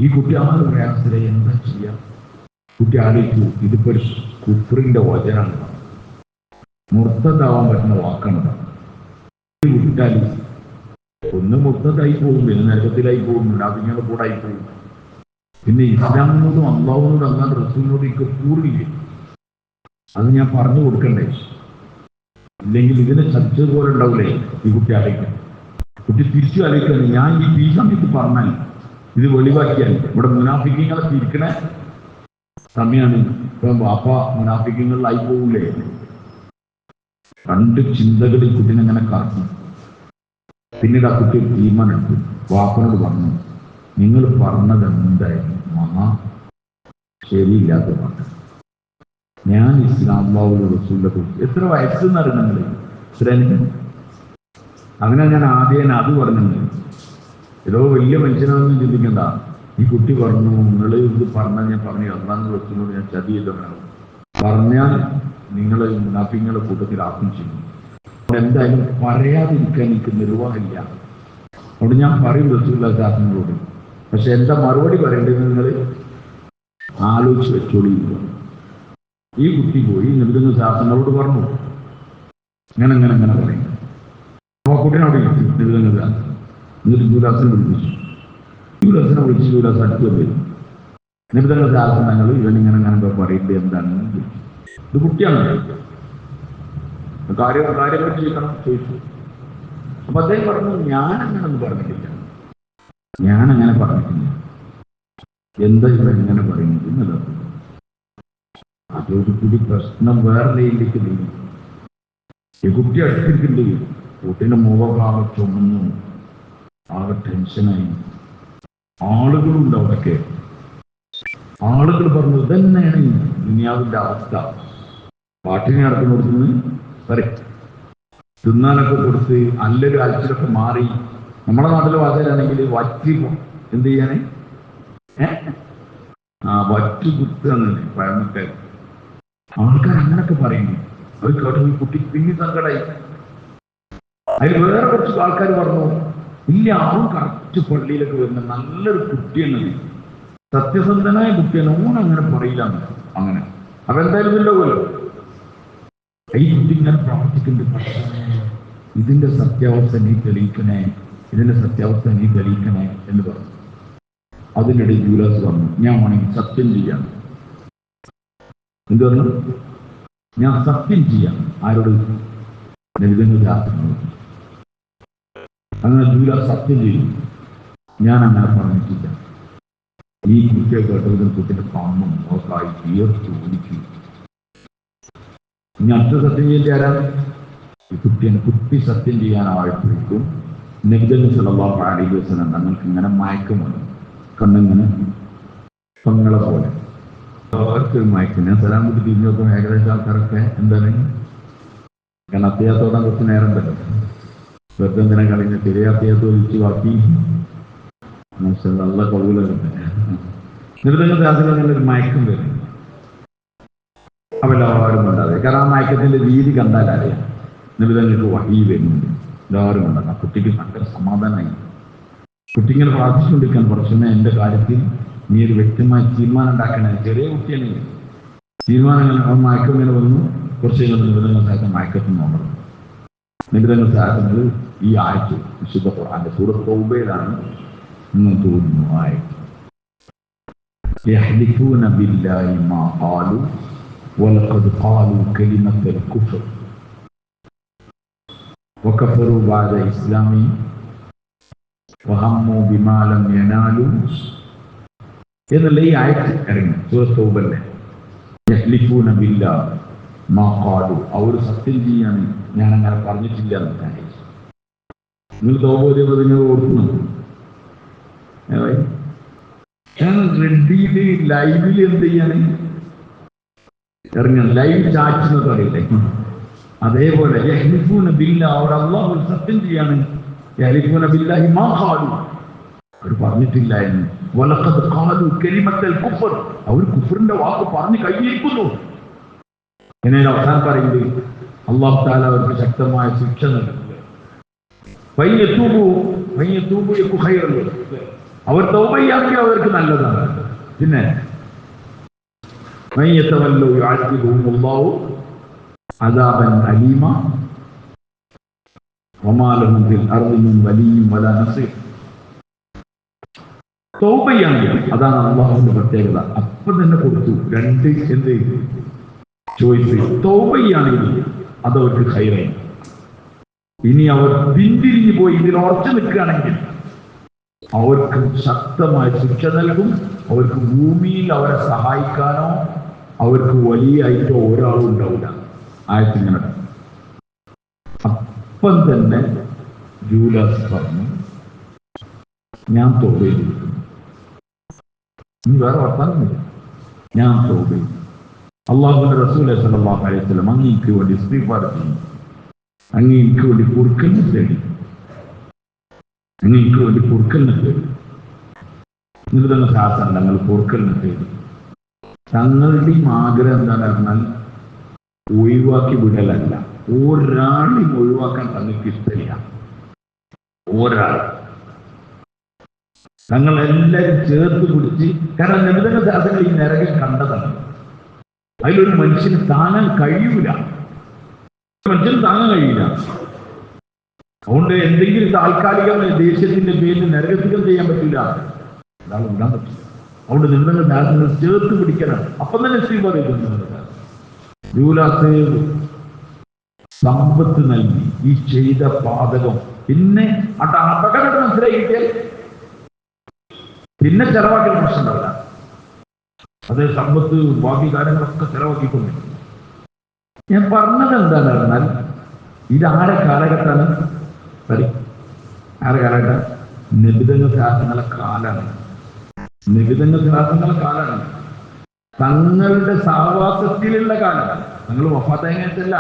ഈ കുട്ടി ആദ്യ പ്രയാസത്തിലെ എന്താ ചെയ്യാം? കുട്ടി ആലോചിച്ചു, ഇതിപ്പോ ഒരു കുഫറിന്റെ വചനാണ്, മുർത്തതാവാൻ പറ്റുന്ന വാക്കാണ്. വിട്ടാൽ ഒന്ന് മുർത്തതായി പോകും, പിന്നെ നരകത്തിലായി പോകും, മുനാഫിക്കുകളുടെ കൂടെ ആയി പോകും. പിന്നെ ഇസ്ലാമിനോടും അള്ളാഹുവിനോടും അല്ലാതെ റസൂലിനോടും എനിക്ക് കൂറില്ലേ? അത് ഞാൻ പറഞ്ഞു കൊടുക്കണ്ടേ? ഇല്ലെങ്കിൽ ഇതിനെ ചതിച്ചതുപോലെ ഉണ്ടാവില്ലേ? ഈ കുട്ടി ആലോചിക്കണം. കുട്ടി തിരിച്ചു ആലോചിക്കാണ്, ഞാൻ ഈ സമയത്ത് പറഞ്ഞാൽ, ഇത് വെളിവാക്കിയാൽ ഇവിടെ മുനാഫിക്കുകളെ തിരിക്കണ സമയമാണ്. ഇപ്പം വാപ്പ മുനാഫിക്കുകളിലായി പോകൂലേ? രണ്ട് ചിന്തകളിൽ കുട്ടിനെങ്ങനെ കറക്കും. പിന്നീട് ആ കുട്ടി തീരുമാനം എടുത്തു. വാപ്പനോട് പറഞ്ഞു, നിങ്ങൾ പറഞ്ഞത് എന്തായാലും മഹാ ശരിയില്ലാത്ത പാട്ട്. ഞാൻ ഇസ്ലാമാവുള്ള റസൂലിനെ കുറിച്ച് എത്ര വയസ്സെന്ന് അറിയണം നിങ്ങൾ? അങ്ങനെ ഞാൻ ആദ്യം അത് പറഞ്ഞിട്ടുണ്ട്. ഏതോ വലിയ മനുഷ്യനാണെന്ന് ചിന്തിക്കണ്ട. ഈ കുട്ടി പറഞ്ഞു, നിങ്ങൾ ഇത് പറഞ്ഞാൽ ഞാൻ പറഞ്ഞു ഒന്നാം റസൂലിനോട് ഞാൻ ചതി ചെയ്തവനാണ് പറഞ്ഞാൽ നിങ്ങൾ മുനാഫിക്കുകളുടെ കൂട്ടത്തിൽ ആക്കും ചെയ്യും. എന്തായാലും പറയാതിരിക്കാൻ എനിക്ക് നിർവാഹമില്ല. അതുകൊണ്ട് ഞാൻ പറയും റസൂലുള്ളാഹി ശാസനങ്ങളോട്. പക്ഷെ എന്താ മറുപടി പറയേണ്ടത് നിങ്ങൾ ആലോചിച്ച് വെച്ചോളി. ഈ കുട്ടി പോയി നിർത്തുന്ന ശാസനങ്ങളോട് പറഞ്ഞു, ഇങ്ങനെ പറയും. ആ കുട്ടീനോട് നിർത്തുന്നത്. എന്നിട്ട് ജൂലാസിനെ വിളിപ്പിച്ചു. ജൂലാസിനെ വിളിച്ച് ജൂലാസ് അടുത്ത് വരും. നിർത്തുന്ന ശാസനങ്ങൾ ഇവനിങ്ങനെ പറയേണ്ടത് എന്താണെന്ന് ചോദിച്ചു. ഇത് കുട്ടിയാണ്, കാര്യങ്ങൾ ചോദിച്ചു. അപ്പൊ അദ്ദേഹം പറഞ്ഞു, ഞാനങ്ങനെ പറഞ്ഞിട്ടില്ല. എന്താ ഇവിടെ എങ്ങനെ പറയുന്നത് എന്നുള്ളത്? അതോടുകൂടി പ്രശ്നം വേറെ നിലയിലേക്ക് നീങ്ങി. ഈ കുട്ടി അടുത്തിരിക്കുന്നുണ്ട്. കുട്ടീന്റെ മുഖഭാവം ചുമന്നു, ആകെ ടെൻഷനായി. ആളുകളുണ്ട് അവിടൊക്കെ. ആളുകൾ പറഞ്ഞു, ഇതന്നെയാണ് ദുനിയാവിന്റെ അവസ്ഥ. പാട്ടിനെ നടക്കുന്നിടത്തുനിന്ന് പറയും തിന്നാനൊക്കെ കൊടുത്ത് നല്ലൊരു ആഴ്ചയിലൊക്കെ മാറി. നമ്മുടെ നാട്ടിലെ ഭാഷയിലാണെങ്കിൽ വറ്റി എന്ത് ചെയ്യാന് വറ്റു കുത്തുകയാണ് പഴമക്കാർ. ആൾക്കാർ അങ്ങനൊക്കെ പറയുന്നു. അത് കേട്ടു ഈ കുട്ടി പിന്നെ സങ്കടമായി. അതിൽ വേറെ കുറച്ച് ആൾക്കാർ പറഞ്ഞു, ഇല്ല, അവൻ കറക്റ്റ് പള്ളിയിലൊക്കെ വരുന്ന നല്ലൊരു കുട്ടിയെന്നത്, സത്യസന്ധനായ കുട്ടിയാണ്, ഓൻ അങ്ങനെ പറയില്ല. അങ്ങനെ അപ്പൊ എന്തായാലും ഇല്ലല്ലോ. ഈ കുട്ടി ഇങ്ങനെ പ്രാർത്ഥിക്കുന്നുണ്ട്, ഇതിന്റെ സത്യാവസ്ഥ നീ തെളിയിക്കണേ. ഇതിന്റെ സത്യാവസ്ഥ നീ തെളിയിക്കണേ എന്ന് പറഞ്ഞു. അതിനിടെ ജൂലാസ് പറഞ്ഞു, ഞാൻ വേണമെങ്കിൽ സത്യം ചെയ്യാം. എന്ത് പറഞ്ഞു? ഞാൻ സത്യം ചെയ്യാം. ആരോട്? നബിതങ്ങൾ ശാസ്ത്രങ്ങൾ. അങ്ങനെ ജൂലാസ് സത്യം ചെയ്യും, ഞാൻ അങ്ങനെ പറഞ്ഞിട്ടില്ല. ഈ കുട്ടിയെ കേട്ടതിന് കുട്ടിയുടെ കണ്ണും നോക്കായി തീർത്തു ഒലിച്ചു. ഇനി അടുത്ത സത്യം ചെയ്യേണ്ട ആരാ? ഈ കുട്ടി സത്യം ചെയ്യാനായപ്പോഴേക്കും നബിതങ്ങൾ സല്ലല്ലാഹു അലൈഹി വസല്ലം തങ്ങൾക്ക് ഇങ്ങനെ മയക്കമുണ്ട്. കണ്ണിങ്ങനെ പങ്ങളെ പോലെ അവർക്കൊരു മയക്കം. ഞാൻ സലാം കുട്ടി തിരിഞ്ഞു നോക്കും, ഏകദേശം ആൾക്കാരൊക്കെ എന്താണ്, കാരണം അത്യാത്തോടാൻ കുറച്ച് നേരം പറ്റും. വെറുതെ എന്തിനാ കളിഞ്ഞ ചെറിയ അത്യാത്തോ ഒഴിച്ച് ബാക്കി നല്ല കൊള്ളൂലുണ്ട്. നിർദ്ദങ്ങൾ നല്ലൊരു മയക്കം വരും. അവരെല്ലാവരും ഉണ്ടാതെ, കാരണം ആ മയക്കത്തിന്റെ രീതി കണ്ടാൽ അറിയാം നിർദ്ദങ്ങൾക്ക് വഴി വരുന്നുണ്ട്. എല്ലാവരും ഉണ്ടാകും. കുട്ടിക്ക് ഭയങ്കര സമാധാനമായി. കുട്ടിങ്ങനെ പ്രാർത്ഥിച്ചുകൊണ്ടിരിക്കാൻ കുറച്ചൊന്ന് എൻ്റെ കാര്യത്തിൽ നീ ഒരു വ്യക്തമായ തീരുമാനം ഉണ്ടാക്കണേ. ചെറിയ കുട്ടിയാണ്, തീരുമാനങ്ങൾ മയക്കം ഇങ്ങനെ വന്നു. കുറച്ച് നിബിധങ്ങൾ സാധനം മയക്കത്തിൽ നോക്കണം. നിബിധങ്ങൾ സാധനങ്ങൾ ഈ ആഴ്ച വിശുദ്ധ ഖുർആന്റെ സൂറത്ത് തൗബയിലാണ് എന്ന് തോന്നുന്നു. ആയത്ത് يحلفون بالله ما قالوا ولقد قالوا كلمة الكفر وكفروا بعد إسلامهم وهموا بما لم ينالوا എന്നുള്ള ഈ ആയത്ത് ഇറങ്ങി സൂറത്ത് തൗബയിലെ. യഹ്ലിഫൂന ബില്ലാഹ് മാ ഖാലു, അവർ സത്യം ചെയ്യാണ് ഞാൻ അങ്ങനെ പറഞ്ഞിട്ടില്ല എന്ന്. നിങ്ങൾ തൗബ ഓർക്കുന്നു? ഞാൻ റെഡിയില് ലൈവില് എന്ത് ചെയ്യാണ് ഇറങ്ങണം. ലൈവ് ചാറ്റ് എന്നൊക്കെ അറിയില്ലേ, അതേപോലെ യഹ്ലിഫൂന ബില്ലാഹ്, അവർ അല്ലാഹു സത്യം ചെയ്യാണ്. യഹ്ലിഫൂന ബില്ലാഹി മാ ഖാലു, അവർ പറഞ്ഞിട്ടില്ല എന്ന്. വലഖദ് ഖാലു കലിമത്തൽ കുഫർ, അവർ കുഫറിന്റെ വാക്ക് പറഞ്ഞു കഴിഞ്ഞിരിക്കുന്നു. എന്നതിന് അവസാനം പറയുന്നത് അല്ലാഹു തആല അവർക്ക് ശക്തമായ ശിക്ഷ നൽകുക. അവർ തൗബയാക്കി അവർക്ക് നല്ലതാണ്. പിന്നെ അദാബൻ അലീമ വമാ ലഹും ഫിൽ അർളി മിൻ വലിയ്യിൻ വലാ നസീർ. തൗബയാണെങ്കിൽ അതാണ് അല്ലാഹുവിന്റെ പ്രത്യേകത. അപ്പം തന്നെ കൊടുത്തു രണ്ട് എന്ത് ചോയ്സ്. തൗബയാണെങ്കിൽ അതവർക്ക് ഖൈറായി. ഇനി അവർ പിന്തിരിഞ്ഞു പോയി ഇതിൽ ഉറച്ചു നിൽക്കുകയാണെങ്കിൽ അവർക്ക് ശക്തമായ ശിക്ഷ നൽകും. അവർക്ക് ഭൂമിയിൽ അവരെ സഹായിക്കാനോ അവർക്ക് വലിയായിട്ടോ ഒരാളും ഉണ്ടാവില്ല. ആയത്തിങ്ങനെ അപ്പം തന്നെ ജൂലാസ് പറഞ്ഞു, ഞാൻ തൗബ ചെയ്തിരിക്കുന്നു. ഇനി വേറെ വർത്താനമില്ല, ഞാൻ തൗബ ചെയ്തു. അല്ലാഹുവിന്റെ റസൂൽ സല്ലല്ലാഹു അലൈഹി വസല്ലം അങ്ങേക്ക് വേണ്ടി ഇസ്തിഗ്ഫാർ ചെയ്യും, അങ്ങേക്ക് വേണ്ടി പൊറുക്കലിനെ തേടി, അങ്ങേക്ക് വേണ്ടി പൊറുക്കലിനെ തേടി. നിർദ്ദങ്ങൾ ശാസ്ത്രം ഞങ്ങൾ പൊറുക്കലിനെ തേടി. തങ്ങളുടെയും ആഗ്രഹം എന്താണെന്ന് പറഞ്ഞാൽ ഒഴിവാക്കി വിടലല്ല. ഒരാളെയും ഒഴിവാക്കാൻ തങ്ങൾക്ക് ഇഷ്ടമില്ല. ഒരാൾ തങ്ങളെല്ലാവരും ചേർത്ത് പിടിച്ച്, കാരണം നിർദ്ദങ്ങൾ ശാസ്ത്രങ്ങൾ ഈ നരകം കണ്ടതാണ്. അതിലൊരു മനുഷ്യന് താങ്ങാൻ കഴിയൂല, മനുഷ്യന് താങ്ങാൻ കഴിയില്ല. അതുകൊണ്ട് എന്തെങ്കിലും താൽക്കാലികമായ ദേഷ്യത്തിന്റെ പേരിൽ നരകത്തികം ചെയ്യാൻ പറ്റില്ല, അതാണ് വിടാൻ പറ്റില്ല. അതുകൊണ്ട് നിർദ്ദങ്ങൾ ശാസ്ത്രങ്ങൾ ചേർത്ത് പിടിക്കണം. അപ്പം തന്നെ ശ്രീ പറയുന്നത് ജൂലാസ് സമ്പത്ത് നൽകി ഈ ചെയ്ത പാതകം പിന്നെ അപകടം മനസ്സിലായി കിട്ടിയാൽ പിന്നെ ചെലവാക്കിയ പ്രശ്നം ഉണ്ടാവില്ല. അത് സമ്പത്ത് ബാക്കി കാര്യങ്ങളൊക്കെ ചെലവാക്കിക്കൊണ്ടിരിക്കും. ഞാൻ പറഞ്ഞത് എന്താണെന്ന് പറഞ്ഞാൽ ഇത് ആരെ കാലഘട്ടമാണ്? ആരെ കാലഘട്ടം? നിബിധങ്ങൾ ശാസ്ത്രങ്ങളെ കാലാണ്. നിബിധങ്ങൾ ശാസ്ത്രങ്ങളെ കാലാണ്. തങ്ങളുടെ സഹവാസത്തിലുള്ള കാലം. തങ്ങൾ വഫാത്തായല്ല,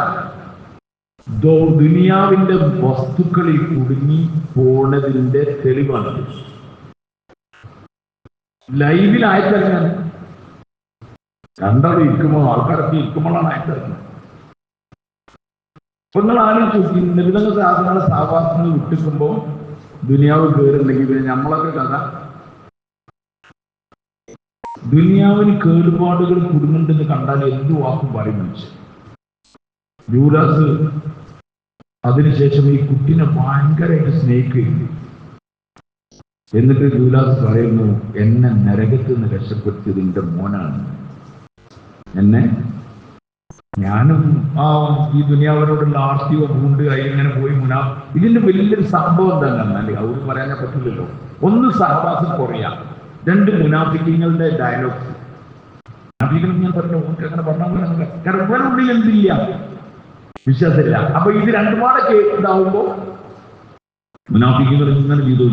ദുനിയാവിന്റെ വസ്തുക്കളിൽ കുടുങ്ങി പോണതിന്റെ തെളിവാണ്. ലൈവിൽ ആയിട്ടിറങ്ങാൻ രണ്ടാൾ ഇരിക്കുമ്പോൾ, ആൾക്കാരൊക്കെ ഇരിക്കുമ്പോഴാണ് ആയിട്ടിറങ്ങുന്നത്. അപ്പൊ നിങ്ങൾ ആലോചിച്ച് നിബിധങ്ങൾ സാധനങ്ങളെ സഹവാസങ്ങൾ വിട്ടിക്കുമ്പോൾ ദുനിയാവ് കയറുണ്ടെങ്കിൽ പിന്നെ നമ്മളൊക്കെ കഥ. ദുനിയാവിന് കേടുപാടുകൾ കുടുങ്ങുന്നുണ്ടെന്ന് കണ്ടാൽ എന്ത് വാക്കും പറയും മനുഷ്യൻ. ജൂലാസ് അതിനുശേഷം ഈ കുട്ടിനെ ഭയങ്കരമായിട്ട് സ്നേഹിക്കുകയും എന്നിട്ട് ജൂലാസ് പറയുന്നു, എന്നെ നരകത്തിൽ നിന്ന് രക്ഷപ്പെടുത്തിയത് എന്റെ മോനാണ്. ഞാനും ഈ ദുനിയാവിനോടുള്ള ആർത്തിയോ പൂണ്ട് അതിങ്ങനെ പോയി ഇതിന്റെ വലിയൊരു സംഭവം എന്താണെന്നല്ലേ അവർ പറയാനേ പറ്റില്ലല്ലോ. ഒന്ന് സഹവാസം കുറയാം, രണ്ട് മുനാഫിക്കങ്ങളുടെ ഡയലോഗ്സ്. ഞാൻ പറഞ്ഞു അങ്ങനെ പറഞ്ഞാൽ കാരണം ഇവരുള്ളിൽ എന്തില്ല, വിശ്വാസമില്ല. അപ്പൊ ഇത് രണ്ടുപാടെ ഇതാവുമ്പോ മുനാഫിക്കുകൾ ഇങ്ങനെ ചെയ്തു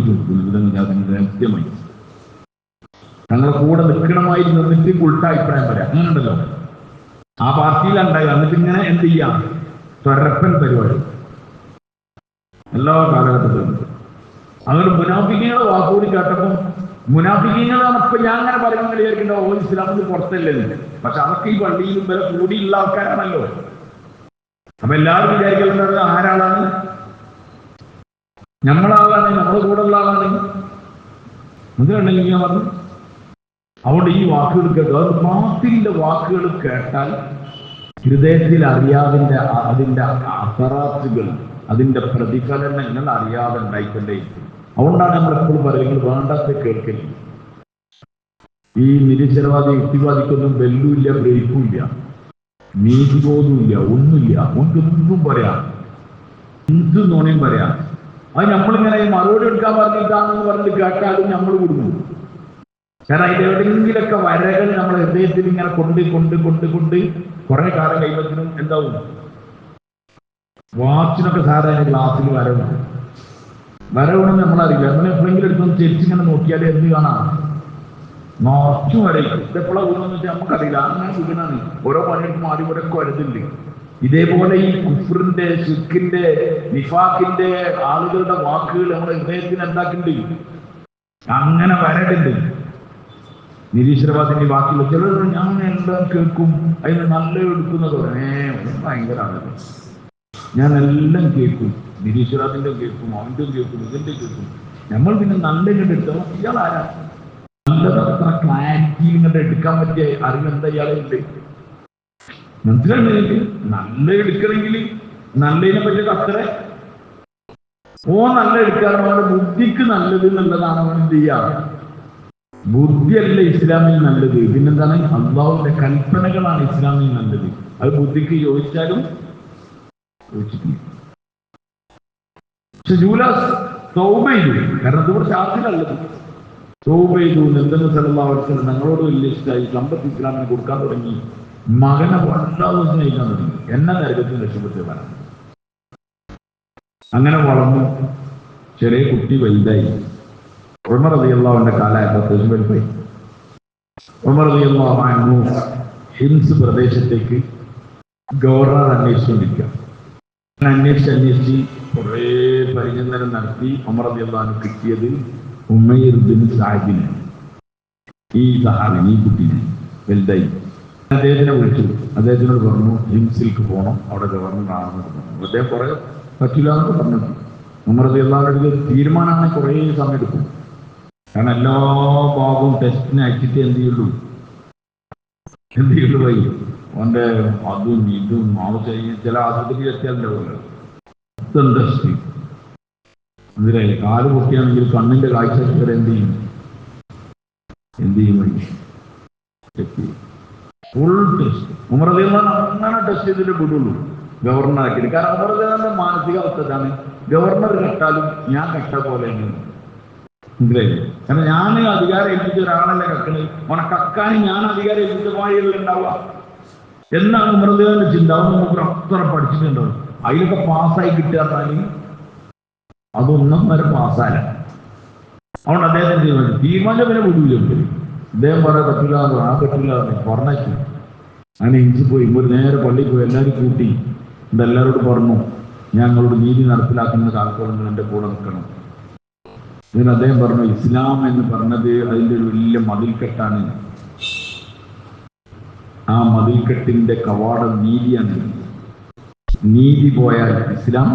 രഹസ്യമായി തങ്ങളെ കൂടെ നിൽക്കണമായി നിന്നിട്ട് ഉൾട്ട അഭിപ്രായം പറയാം. അങ്ങനെ ഉണ്ടല്ലോ, ആ പാർട്ടിയിലുണ്ടായി. എന്നിട്ട് ഇങ്ങനെ എന്ത് ചെയ്യാം, തൊരപ്പൻ പരിപാടി എല്ലാ കാലഘട്ടത്തിലും. അതുകൊണ്ട് മുനാഫിക്കുകളെ വാക്കുകൂടി കേട്ടപ്പോൾ മുനാഫിക്കുകളാണ് ഇപ്പൊ ഞാൻ അങ്ങനെ പറയുന്ന വിചാരിക്കണ്ടോ, ഓ ഇസ്ലാമിന് പുറത്തല്ലേ. പക്ഷെ അതൊക്കെ ഈ പള്ളിയിലും വില കൂടിയുള്ള ആൾക്കാരാണല്ലോ. അപ്പൊ എല്ലാവരും വിചാരിക്കുന്നത് ആരാളാണ്, നമ്മളാളാണ്, നമ്മളെ കൂടെ ഉള്ള ആളാണ്. എന്തിനുണ്ടെങ്കിൽ ഞാൻ പറഞ്ഞു. അതുകൊണ്ട് ഈ വാക്കുകൾ കേട്ടു, അത് പാട്ടിന്റെ വാക്കുകൾ കേട്ടാൽ ഹൃദയത്തിൽ അറിയാതിന്റെ അതിന്റെ അസറാത്തുകൾ, അതിന്റെ പ്രതിഫലനങ്ങൾ അറിയാതെ ഉണ്ടായിക്കൊണ്ടേയിരിക്കും. അതുകൊണ്ടാണ് നമ്മൾ എപ്പോഴും പറയുന്നത് വേണ്ടാത്ത കേൾക്കല്. ഈ നിരീശ്വരവാദി യുക്തിവാദിക്കൊന്നും ബെല്ലുമില്ല, ബ്രേക്കും ഇല്ല, നീതിബോധവുമില്ല, ഒന്നുമില്ല. ഒന്നും പറയാം, എന്ത് നോണയും പറയാം. അത് നമ്മളിങ്ങനെ മറുപടി എടുക്കാൻ പറഞ്ഞിട്ടാണെന്ന് പറഞ്ഞിട്ട് കേട്ടാലും നമ്മൾ കൊടുക്കും. കാരണം അതിന്റെ എവിടെയെങ്കിലൊക്കെ വരകൾ നമ്മുടെ ഹൃദയത്തിൽ ഇങ്ങനെ കൊണ്ട് കുറെ കാലം കഴിയുമ്പോഴത്തേനും എന്താവും, വാച്ചിനൊക്കെ സാധാരണ ഗ്ലാസ്സിൽ വരവുണ്ടെന്ന് നമ്മളറിയില്ല. നമ്മൾ എപ്പോഴെങ്കിലും എടുത്തൊന്ന് ചെരിച്ചിങ്ങനെ നോക്കിയാൽ എന്ത് കാണാം, നോച്ചും വരയ്ക്കും. ഇതെപ്പോഴാണ് വീണെന്ന് വെച്ചാൽ നമുക്കറിയില്ല. അങ്ങനെ വീണാണ്. ഓരോ പണിയെടുക്കും ആദ്യം ഒരൊക്കെ വരുന്നുണ്ട്. ഇതേപോലെ ഈ കുഫറിന്റെ, ശിർക്കിന്റെ, നിഫാഖിന്റെ ആളുകളുടെ വാക്കുകൾ നമ്മുടെ ഹൃദയത്തിന് എന്താക്കുന്നുണ്ട്, അങ്ങനെ വരടുണ്ട്. നിരീശ്വരവാദിന്റെ വാക്കുകൾ ചിലർ ഞാൻ എല്ലാം കേൾക്കും, അതിന് നല്ല എടുക്കുന്നത് ഭയങ്കരമാണ്. ഞാൻ എല്ലാം കേൾക്കും, നിരീശ്വരവാദിന്റെ കേൾക്കും, അവന്റെ കേൾക്കും, ഇതിന്റെ കേൾക്കും. നമ്മൾ പിന്നെ നല്ല ഇങ്ങോട്ട് എടുത്തോ, ഇയാളാരാ നല്ലതത്ര ക്ലാരിറ്റി ഇങ്ങോട്ട് എടുക്കാൻ പറ്റിയ അറിവെന്താ ഇയാളുണ്ട്. മനസ്സിലായി? നല്ല എടുക്കണമെങ്കിൽ നല്ലതിനെ പറ്റിയത് അത്ര നല്ല എടുക്കാനാണ് ബുദ്ധിക്ക് നല്ലത് എന്നുള്ളതാണ് അവൻ എന്ത് ചെയ്യാറ്. ബുദ്ധിയല്ല ഇസ്ലാമിൽ നല്ലത്, പിന്നെന്താണ്, അള്ളാഹുവിന്റെ കൽപ്പനകളാണ് ഇസ്ലാമിൽ നല്ലത്. അത് ബുദ്ധിക്ക് യോജിച്ചാലും യോജിച്ചിട്ടില്ല. പക്ഷെ ജൂലാസ് തൗബ ചെയ്തു. കാരണം ഇത് കുറച്ച് ആദ്യമുള്ളത് തൗബ ചെയ്തു. എന്തെന്ന് സല്ലല്ലാഹു അലൈഹി വസല്ലം ഞങ്ങളോട് വലിയ ഇഷ്ടമായി, സമ്പത്ത് ഇസ്ലാമിന് കൊടുക്കാൻ തുടങ്ങി, മകനെ വല്ലാതെ സ്നേഹിക്കാൻ തുടങ്ങി. എന്നെ നരകത്തിന് രക്ഷപ്പെട്ടവരാണ്. അങ്ങനെ വളർന്നു, ചെറിയ കുട്ടി വലുതായി. ഉമർ റളിയല്ലാഹുവിന്റെ കാലമായപ്പോൾ അത്യാവശ്യം വലുതായി. ഉമർ റളിയല്ലാഹു അൻഹു ഹിംസ് പ്രദേശത്തേക്ക് ഗവർണർ അന്വേഷിച്ചുകൊണ്ടിരിക്കുക. അന്വേഷിച്ച് കുറേ പരിചരണം നടത്തി ഉമർ റളിയല്ലാഹു അൻഹു കിട്ടിയത് ഉമൈർ ബിൻ സഅദിനെ, ഈ സഹാബിനെ, ഈ കുട്ടീനെ വലുതായി. അദ്ദേഹത്തിനെ വിളിച്ചു. അദ്ദേഹത്തിനോട് പറഞ്ഞു ഹിംസിലേക്ക് പോകണം, അവിടെ ഗവർണർ ആണെന്ന് പറഞ്ഞു. അദ്ദേഹം കുറെ പറ്റില്ല എന്നൊക്കെ പറഞ്ഞു. ഉമർ റളിയല്ലാഹു അൻഹു തീരുമാനമാണ് കുറേ സമയം എടുക്കും. കാരണം എല്ലാ ഭാഗവും ടെസ്റ്റിന് അയച്ചിട്ട് എന്ത് ചെയ്യുള്ളൂ വൈ അവന്റെ അതും ഇതും ആവശ്യം. ചില ആശുപത്രിയിൽ എത്തിയാലുണ്ടാവുമല്ലോ ടെസ്റ്റ്. അതിലായി കാല് പൊട്ടിയാണെങ്കിൽ കണ്ണിന്റെ കാഴ്ച വരെ എന്ത് ചെയ്യും ഫുൾ ടെസ്റ്റ്. ഉമർ റളിയല്ലാഹു അങ്ങനെ ടെസ്റ്റ് ചെയ്തിട്ട് വിടുള്ളൂ ഗവർണറാക്കിയിട്ട്. കാരണം ഉമർ റളിയല്ലാഹുവിന്റെ മാനസികാവസ്ഥ ഇതാണ്, ഗവർണർ കെട്ടാലും ഞാൻ കെട്ട പോലെ കാരണം ഞാൻ അധികാരം ഏൽപ്പിച്ച ഒരാളല്ല കക്കണത്, ഓനെ കക്കാൻ ഞാൻ അധികാരം ഏൽപ്പിച്ച വായിലുള്ള ഉണ്ടാവുക എന്നാണ് ഉമർ റളിയല്ലാഹുവിന്റെ ചിന്ത. അത് നമുക്ക് അത്ര പഠിച്ചിട്ടുണ്ടാവും. അതിലൊക്കെ പാസ്സായി കിട്ടുകയെന്നാൽ അതൊന്നും വരെ പാസ്സായില്ല. അതുകൊണ്ട് അദ്ദേഹത്തിന് തീരുമാനം പിന്നെ വിടൂലുണ്ട്. അദ്ദേഹം പറയാൻ പറ്റില്ല, ആ പറ്റില്ല പറഞ്ഞേക്കും. അങ്ങനെ ഇഞ്ചി പോയി ഒരു നേരെ പള്ളിയിൽ പോയി എല്ലാവരും കൂട്ടി ഇതെല്ലാവരോടും പറഞ്ഞു, ഞങ്ങളോട് നീതി നടപ്പിലാക്കുന്ന കാലത്തോളം എൻ്റെ കൂടെ നിൽക്കണം. ഇതിന് അദ്ദേഹം പറഞ്ഞു, ഇസ്ലാം എന്ന് പറഞ്ഞത് അതിൻ്റെ ഒരു വലിയ മതിൽക്കെട്ടാണ്. ആ മതിൽക്കെട്ടിന്റെ കവാടം നീതിയാണ്. നീതി പോയാൽ ഇസ്ലാം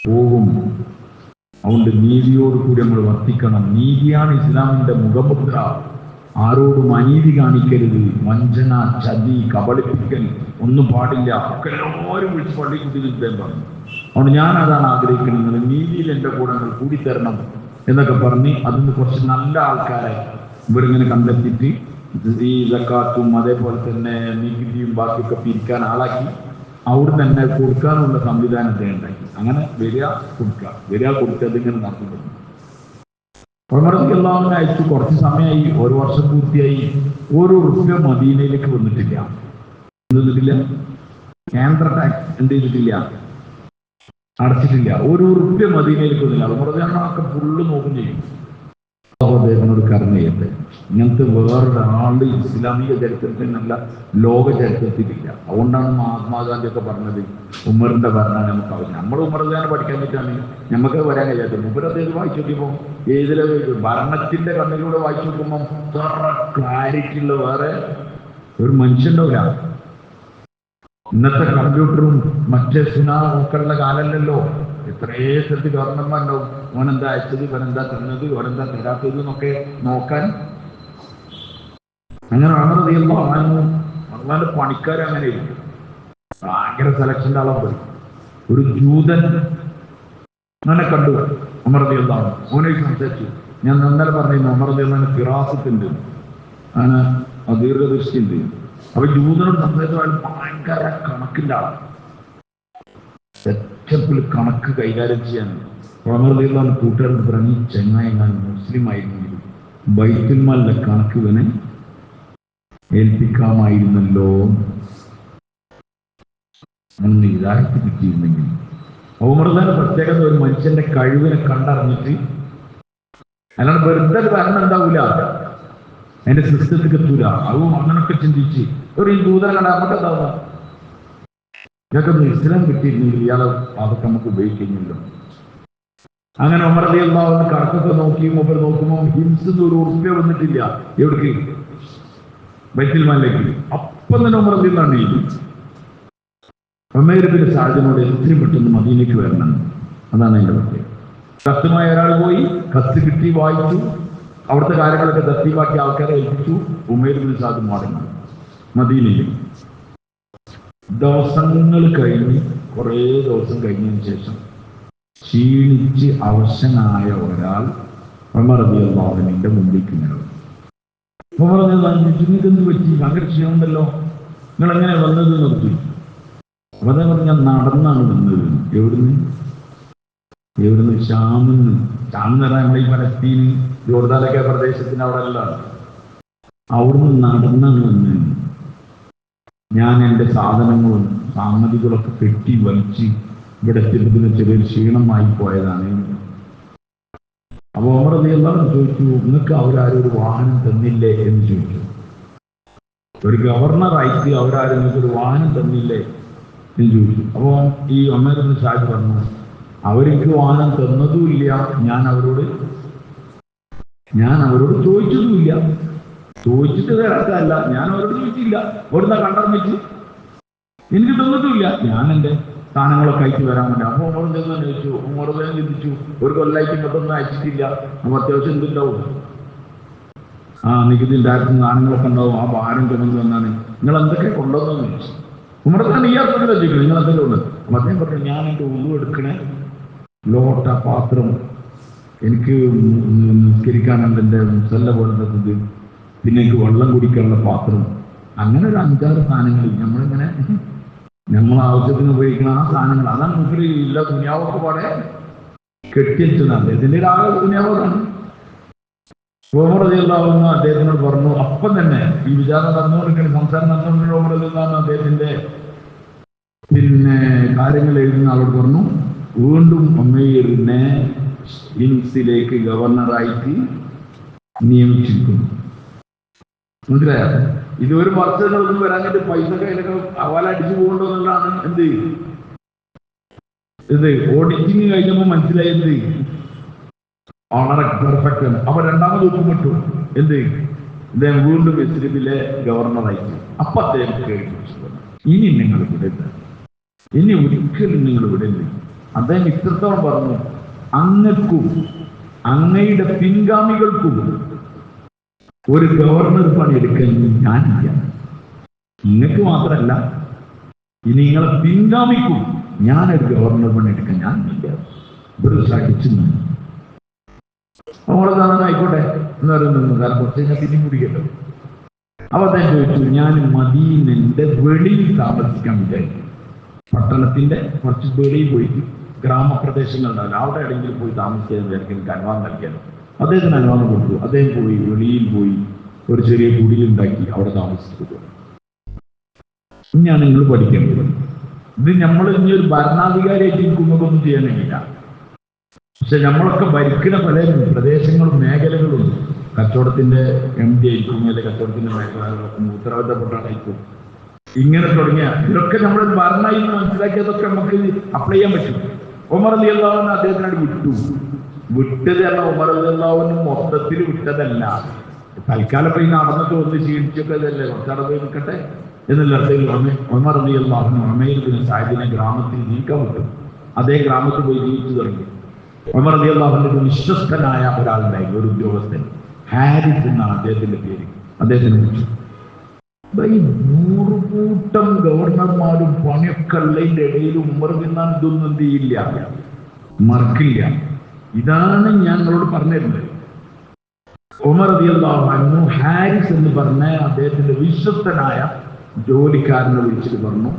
പോകും. അതുകൊണ്ട് നീതിയോടുകൂടി നമ്മൾ വർത്തിക്കണം. നീതിയാണ് ഇസ്ലാമിന്റെ മുഖമുദ്ര. ആരോടും അനീതി കാണിക്കരുത്, വഞ്ചന, ചതി, കബളിപ്പിക്കൽ ഒന്നും പാടില്ല. ഒക്കെ എല്ലാവരും വിളിച്ച് പള്ളിക്കുട്ടി ഇദ്ദേഹം പറഞ്ഞു. അതുകൊണ്ട് ഞാൻ അതാണ് ആഗ്രഹിക്കുന്നത്, നീതിയിൽ എൻ്റെ കൂടെ കൂടിത്തരണം എന്നൊക്കെ പറഞ്ഞ് അതിന് കുറച്ച് നല്ല ആൾക്കാരെ ഇവരിങ്ങനെ കണ്ടെത്തിയിട്ട് ഈ സക്കാത്തും അതേപോലെ തന്നെ നികുതിയും ബാക്കിയൊക്കെ പിരിക്കാൻ ആളാക്കി അവിടെ തന്നെ കൊടുക്കാനുള്ള സംവിധാനത്തെ ഉണ്ടാക്കി. അങ്ങനെ വരിക കൊടുക്കുക അതിങ്ങനെ നടത്തുന്നു. ഉമറിനെ അയച്ചു. കുറച്ച് സമയമായി, ഒരു വർഷം പൂർത്തിയായി. ഒരു റുപ്യ മദീനയിലേക്ക് വന്നിട്ടില്ല. കേന്ദ്ര ടാക്സ് എന്ത് ചെയ്തിട്ടില്ല, അടച്ചിട്ടില്ല. ഒരു റുപ്യ മദീനയിലേക്ക് വന്നില്ല. ഉമറൊക്കെ ഫുള്ള് നോക്കും ചെയ്യും. അദ്ദേഹത്തിനോട് കരുണ ചെയ്യട്ടെ, ഇങ്ങനത്തെ വേറൊരാളുടെ ഇസ്ലാമിക ചരിത്രത്തിനല്ല ലോക ചരിത്രത്തിലില്ല. അതുകൊണ്ടാണ് മഹാത്മാഗാന്ധിയൊക്കെ പറഞ്ഞത് ഉമറിന്റെ ഭരണമാണ് നമുക്ക് ആവശ്യം. നമ്മൾ ഉമർഖാനെ പഠിക്കാൻ പറ്റാണ് നമുക്ക് വരാൻ കഴിയാത്തത്. ഉമർ അദ്ദേഹം വായിച്ചു നോക്കിയപ്പോൾ ഏതിലെ ഭരണത്തിന്റെ കണ്ണിലൂടെ വായിച്ചു നോക്കുമ്പോൾ ക്ലാരിറ്റി ഉള്ള വേറെ ഒരു മനുഷ്യണ്ടാവില്ല. ഇന്നത്തെ കമ്പ്യൂട്ടറും മറ്റേ നോക്കാനുള്ള കാലമല്ലല്ലോ. എത്രയേ സ്ഥലത്ത് ഗവർണർമാരുണ്ടാവും, ഓനെന്താ അയച്ചത്, ഇവനെന്താ തന്നത്, ഓനെന്താ തരാത്തത് എന്നൊക്കെ നോക്കാൻ. അങ്ങനെ ആണെന്നറിയുമ്പോ അള്ളാന്റെ പണിക്കാരങ്ങനെ ഇരിക്കും. ഭയങ്കര സെലക്ഷൻ്റെ ആളെ പോയി. ഒരു ജൂതൻ അങ്ങനെ കണ്ടു ഉമർദിയല്ലാഹു, ഓനെ സംസാരിച്ചു. ഞാൻ ഇന്നലെ പറഞ്ഞിരുന്നു ഉമർദിയല്ലാഹുവിന് ഫിറാസത്തുണ്ട്, അങ്ങനെ ദീർഘദൃഷ്ടിയുണ്ട്. അപ്പൊ ജൂതനോട് സംസാരിച്ചാൽ ഭയങ്കര കണക്കിന്റെ ആളാണ്. സെറ്റപ്പിൽ കണക്ക് കൈകാര്യം ചെയ്യാൻ ഉമർദിയല്ലാഹു കൂട്ടുകാർക്ക് പറഞ്ഞ് ചെങ്ങായെങ്ങാൻ മുസ്ലിം ആയിരുന്നെങ്കിലും ബൈത്തുൽ മാലിലെ കണക്ക് ഇവനെ ഏൽപ്പിക്കാമായിരുന്നല്ലോ എന്ന് ഹിദായത്ത് കിട്ടിയിരുന്നെങ്കിൽ. ഉമർദിന്റെ പ്രത്യേകത ഒരു മനുഷ്യന്റെ കഴിവിനെ കണ്ടറിഞ്ഞിട്ട്, അല്ലാണ്ട് വെറുതെ ഭരണം ഉണ്ടാവില്ല, അതിന്റെ സിസ്റ്റത്തിൽ എത്തൂല. അതും അങ്ങനൊക്കെ ചിന്തിച്ച് ഒരു ദൂതനെ കണ്ട നമുക്ക് എന്താവുക, ഇതൊക്കെ ഇസ്ലാം കിട്ടിയിരുന്നെങ്കിൽ ഇയാളെ അതൊക്കെ നമുക്ക് ഉപയോഗിക്കുന്നില്ല. അങ്ങനെ ഉമർ റളിയല്ലാഹു അൻഹു കണക്കൊക്കെ നോക്കി മൂപ്പർ നോക്കുമ്പോൾ ഹിംസിന് ഒരു ഉറുപ്പ്യ വന്നിട്ടില്ല. എവിടേക്ക്? ബൈത്തുൽ മാലിലേക്ക്. അപ്പം തന്നെ ഉമർ റളിയല്ലാഹു അൻഹു ഉമൈർ ബിൻ സഅദിനോട് എത്രയും പെട്ടെന്ന് മദീനയ്ക്ക് വരണം. അതാണ് അതിന്റെ പ്രത്യേകത. കത്തുമായി ഒരാൾ പോയി, കത്ത് കിട്ടി, വായിച്ചു, അവിടുത്തെ കാര്യങ്ങളൊക്കെ തർത്തീബാക്കി ആൾക്കാരെ ഏൽപ്പിച്ചു. ഉമൈർ ബിൻ സഅദ് മാറുന്നു മദീനയിൽ. ദിവസങ്ങൾ കഴിഞ്ഞ്, കുറേ ദിവസം കഴിഞ്ഞതിന് ശേഷം ക്ഷീണിച്ച് അവശനായ ഒരാൾ ഉമർ റളിയല്ലാഹു അൻഹുവിന്റെ മുമ്പിലേക്ക് ഇങ്ങനെ വന്നു. ഉമർ റളിയല്ലാഹു അൻഹു നിങ്ങൾക്ക് എന്ത് പറ്റി, ഭയങ്കര ക്ഷീണമുണ്ടല്ലോ, നിങ്ങൾ എങ്ങനെ വന്നത് നിർത്തി. അപ്പൊ അതേ പറഞ്ഞ ഞാൻ നടന്നാണ് വന്നത്. എവിടുന്ന്? ഷാമിന്ന്. ഷാമെന്ന് പറഞ്ഞാൽ നമ്മളെ ഈ പലസ്തീൻ ജോർദാനൊക്കെ പ്രദേശത്തിന് അവിടെ എല്ലാം. അവിടുന്ന് നടന്നാണ് വന്നത്. ഞാൻ എൻ്റെ സാധനങ്ങളും സാമഗ്രികളൊക്കെ കെട്ടി വലിച്ച് ഇവിടെ എത്തിയതിന് ചെറിയൊരു ക്ഷീണമായി പോയതാണ്. അപ്പൊ ഉമർ റളിയല്ലാഹു അൻഹു ചോദിച്ചു, നിങ്ങൾക്ക് അവരാരും ഒരു വാഹനം തന്നില്ലേ എന്ന് ചോദിച്ചു. ഒരു ഗവർണറായിട്ട് അവരാരും നിങ്ങൾക്ക് ഒരു വാഹനം തന്നില്ലേ എന്ന് ചോദിച്ചു. അപ്പോൾ ഈ ഉമർ ബിൻ സഅദ് പറഞ്ഞു, അവർക്ക് വാഹനം തന്നതുമില്ല, ഞാൻ അവരോട് ചോദിച്ചതുമില്ല. ചോദിച്ചിട്ട് തരാത്തല്ല, ഞാൻ അവരോട് ചോദിച്ചില്ല. അവിടുന്ന് കണ്ടറിഞ്ഞിട്ട് എനിക്ക് തന്നിട്ടുമില്ല. ഞാൻ എൻ്റെ സാധനങ്ങളൊക്കെ അയച്ചു വരാൻ വേണ്ടി. അപ്പോൾ ഉമർ ചെന്ന് ചോദിച്ചു, ഉമർ വേഗം ചിന്തിച്ചു, ഒരു കൊല്ലായിട്ട് ഇങ്ങോട്ടൊന്നും അയച്ചിട്ടില്ല, അപ്പോൾ അത്യാവശ്യം എന്തുണ്ടാവും, നികുതി ഉണ്ടാക്കുന്ന സാധനങ്ങളൊക്കെ ഉണ്ടാവും, ആ ഭാരം ചുമന്ന് വന്നാണ്, നിങ്ങൾ എന്തൊക്കെ കൊണ്ടുവന്നു ചോദിച്ചു. ഉമർ തന്നെ ഈ അർത്ഥത്തിൽ ചോദിക്കണം, നിങ്ങൾ എന്തെങ്കിലും ഉണ്ട്. അപ്പം അദ്ദേഹം പറഞ്ഞു, ഞാൻ എൻ്റെ ഉളു എടുക്കണേ ലോട്ട പാത്രം, എനിക്ക് നിസ്കരിക്കാനുണ്ട് എൻ്റെ മുസല്ല പോലത്തത്, പിന്നെ എനിക്ക് വെള്ളം കുടിക്കാനുള്ള പാത്രം, അങ്ങനെ ഒരു 5-6 സാധനങ്ങൾ നമ്മളിങ്ങനെ നമ്മൾ ആവശ്യത്തിന് ഉപയോഗിക്കുന്ന ആ സാധനങ്ങൾ, അതാണ് മുമ്പിൽ ഇല്ല ദുനിയാവൊക്കെ പാടെ കെട്ടിവെച്ചതാണ്. ഇതിൻ്റെ ആകെ ദുനിയാവാണ്. ഉമർ റളിയല്ലാഹു അൻഹു അദ്ദേഹത്തിനോട് പറഞ്ഞു. അപ്പം തന്നെ ഈ വിചാരണ നടന്നുകൊണ്ടിരിക്കുന്ന സംസാരം നടന്നുകൊണ്ടിരിക്കുന്ന ഉമർ റളിയല്ലാഹു അൻഹു അദ്ദേഹത്തിന്റെ കാര്യങ്ങൾ എഴുതുന്ന ആളോട് പറഞ്ഞു, വീണ്ടും ഉമൈറിനെ ഹിംസിലേക്ക് ഗവർണറായിട്ട് നിയമിച്ചിരിക്കുന്നു. മനസ്സിലായോ? ഇത് ഒരു വർഷങ്ങളൊന്നും വരാഞ്ഞിട്ട് പൈസ കയ്യിലൊക്കെ അവല അടിച്ചു പോകണ്ടോ എന്നുള്ളതാണ്. ഓഡിറ്റിങ് കഴിഞ്ഞപ്പോൾ മനസ്സിലായി വളരെ പെർഫെക്റ്റ് ആണ്. അപ്പൊ രണ്ടാമത് ഒപ്പുമിട്ടു. ഇദ്ദേഹം വീണ്ടും ഇസ്രിബിലെ ഗവർണറായിട്ട്. അപ്പൊ അദ്ദേഹം കേട്ടു, ഇനി നിങ്ങൾ വിടരുത്, ഇനി ഒരിക്കലും നിങ്ങൾ വിടരുത്. അദ്ദേഹം ഇത്രത്തോളം പറഞ്ഞു, അങ്ങൾക്കും അങ്ങയുടെ പിൻഗാമികൾക്കും ഒരു ഗവർണർ പണിയെടുക്കാൻ ഞാനില്ല. നിങ്ങൾക്ക് മാത്രമല്ല, ഇനി നിങ്ങളെ പിൻഗാമിക്കും ഞാനൊരു ഗവർണർ പണിയെടുക്കാൻ ഞാനില്ല. ഇവർ സഹിച്ചു. നമ്മളെ തന്നെ ആയിക്കോട്ടെ എന്ന് പറയുന്നു. കാരണം കുറച്ച് കഴിഞ്ഞാൽ പിന്നെയും കുടിക്കട്ടോ. അപ്പൊ അദ്ദേഹം ചോദിച്ചു, ഞാൻ മദീനന്റെ വെളിയിൽ താമസിക്കാൻ വിചാരിക്കും. പട്ടണത്തിന്റെ കുറച്ച് വെളിയിൽ പോയിട്ട് ഗ്രാമപ്രദേശങ്ങളുണ്ടാവില്ല, അവിടെ എവിടെയെങ്കിലും പോയി താമസിക്കാൻ വിചാരിക്കും, എനിക്ക് അനുവാദം നൽകിയാലോ. അദ്ദേഹത്തിന് അനുവാദം കൊടുത്തു. അദ്ദേഹം പോയി വെളിയിൽ പോയി ഒരു ചെറിയ കുടിലുണ്ടാക്കി അവിടെ താമസിച്ചു. ഇനിയാണ് നിങ്ങൾ പഠിക്കേണ്ടത്. ഇത് നമ്മൾ ഇനി ഒരു ഭരണാധികാരിയായിട്ട് ഇരിക്കുന്നതൊന്നും ചെയ്യാനില്ല. പക്ഷെ നമ്മളൊക്കെ ഭരിക്കുന്ന പല പ്രദേശങ്ങളും മേഖലകളും കച്ചവടത്തിന്റെ MD ആയിരിക്കും, അല്ലെങ്കിൽ കച്ചവടത്തിന്റെ മേഖലകളൊക്കെ ഉത്തരവാദിത്തപ്പെട്ടായിരിക്കും. ഇങ്ങനെ തുടങ്ങിയ ഇതൊക്കെ നമ്മൾ ഭരണമായി എന്ന് മനസ്സിലാക്കിയതൊക്കെ നമുക്ക് അപ്ലൈ ചെയ്യാൻ പറ്റും. ഉമർ റളിയല്ലാഹു അൻഹു അദ്ദേഹത്തിനോട് വിട്ടത് കാരണം ഉമർ റളിയല്ലാഹു അൻഹു മൊത്തത്തിൽ വിട്ടതല്ല. തൽക്കാലം പോയി നടന്നിട്ട് ഒന്ന് ക്ഷീണിച്ചൊക്കെ ഇതല്ലേ, കുറച്ചവിടെ പോയി നിൽക്കട്ടെ എന്നുള്ള അർത്ഥത്തിൽ ഉമർ റളിയല്ലാഹു അൻഹു ഉമൈർ ഇബ്നു സഅദിനെ ഗ്രാമത്തിൽ നീക്കാൻ വിട്ടു. അതേ ഗ്രാമത്തിൽ പോയി ജീവിച്ചു തുടങ്ങി. ഉമർ റളിയല്ലാഹു അൻഹു വിശ്വസ്തനായ ഒരാളുണ്ടായിരുന്നു, ഒരു ഉദ്യോഗസ്ഥൻ, ഹാരിസ് എന്നാണ് അദ്ദേഹത്തിന്റെ പേര്. അദ്ദേഹത്തിന് വിളിച്ചു. 100 കൂട്ടം ഗവർണർമാരും പണിയൊക്കെ ഉള്ളതിന്റെ ഇടയിൽ ഉമർ ബിന്നാൻ ഇതൊന്നും എന്ത് ചെയ്യില്ല, മറക്കില്ല. ഇതാണ് ഞാൻ നിങ്ങളോട് പറഞ്ഞിരുന്നത്. ഉമർ റളിയല്ലാഹു അൻഹു ഹാരിസ് എന്ന് പറഞ്ഞ അദ്ദേഹത്തിന്റെ വിശ്വസ്തനായ ജോലിക്കാരനെ വിളിച്ചിട്ട് പറഞ്ഞു,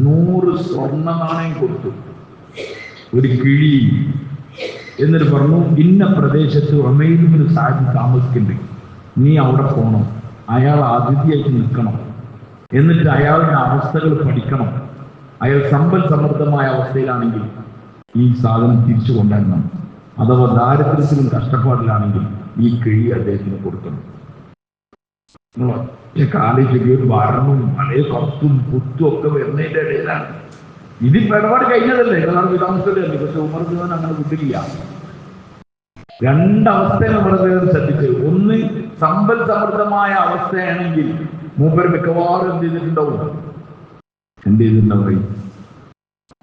100 സ്വർണ്ണ നാണയം കൊടുത്തു, ഒരു കിഴി. എന്നിട്ട് പറഞ്ഞു, ഇന്ന പ്രദേശത്ത് ഉമൈർ ഇബ്നു സഅദ് താമസിക്കുന്നുണ്ട്, നീ അവിടെ പോകണം, അയാൾ അതിഥിയായിട്ട് നിൽക്കണം, എന്നിട്ട് അയാളുടെ അവസ്ഥകൾ പഠിക്കണം. അയാൾ സമ്പൽ സമൃദ്ധമായ അവസ്ഥയിലാണെങ്കിൽ ഈ സാധനം തിരിച്ചു കൊണ്ടുവരണം, അഥവാ ദാരിദ്ര്യത്തിലും കഷ്ടപ്പാടിലാണെങ്കിൽ ഈ കിഴി അദ്ദേഹത്തിന് കൊടുക്കണം. കാലിലേക്ക് ഒരു വരണവും പഴയ കറുത്തും പുത്തും ഒക്കെ വരുന്നതിന്റെ ഇടയിലാണ് ഇതിപ്പോ ഇടപാട് കഴിഞ്ഞതല്ലേ, ഇതാണ് വിതാമസല്ലേ. പക്ഷെ ഉമർ ഖാൻ അങ്ങനെ വിട്ടില്ല. രണ്ടവസ്ഥയെ നമ്മുടെ ശ്രദ്ധിച്ചു. ഒന്ന്, സമ്പൽ സമൃദ്ധമായ അവസ്ഥയാണെങ്കിൽ മൂപ്പർ മിക്കവാറും എന്ത് ചെയ്തിട്ടുണ്ടാവും.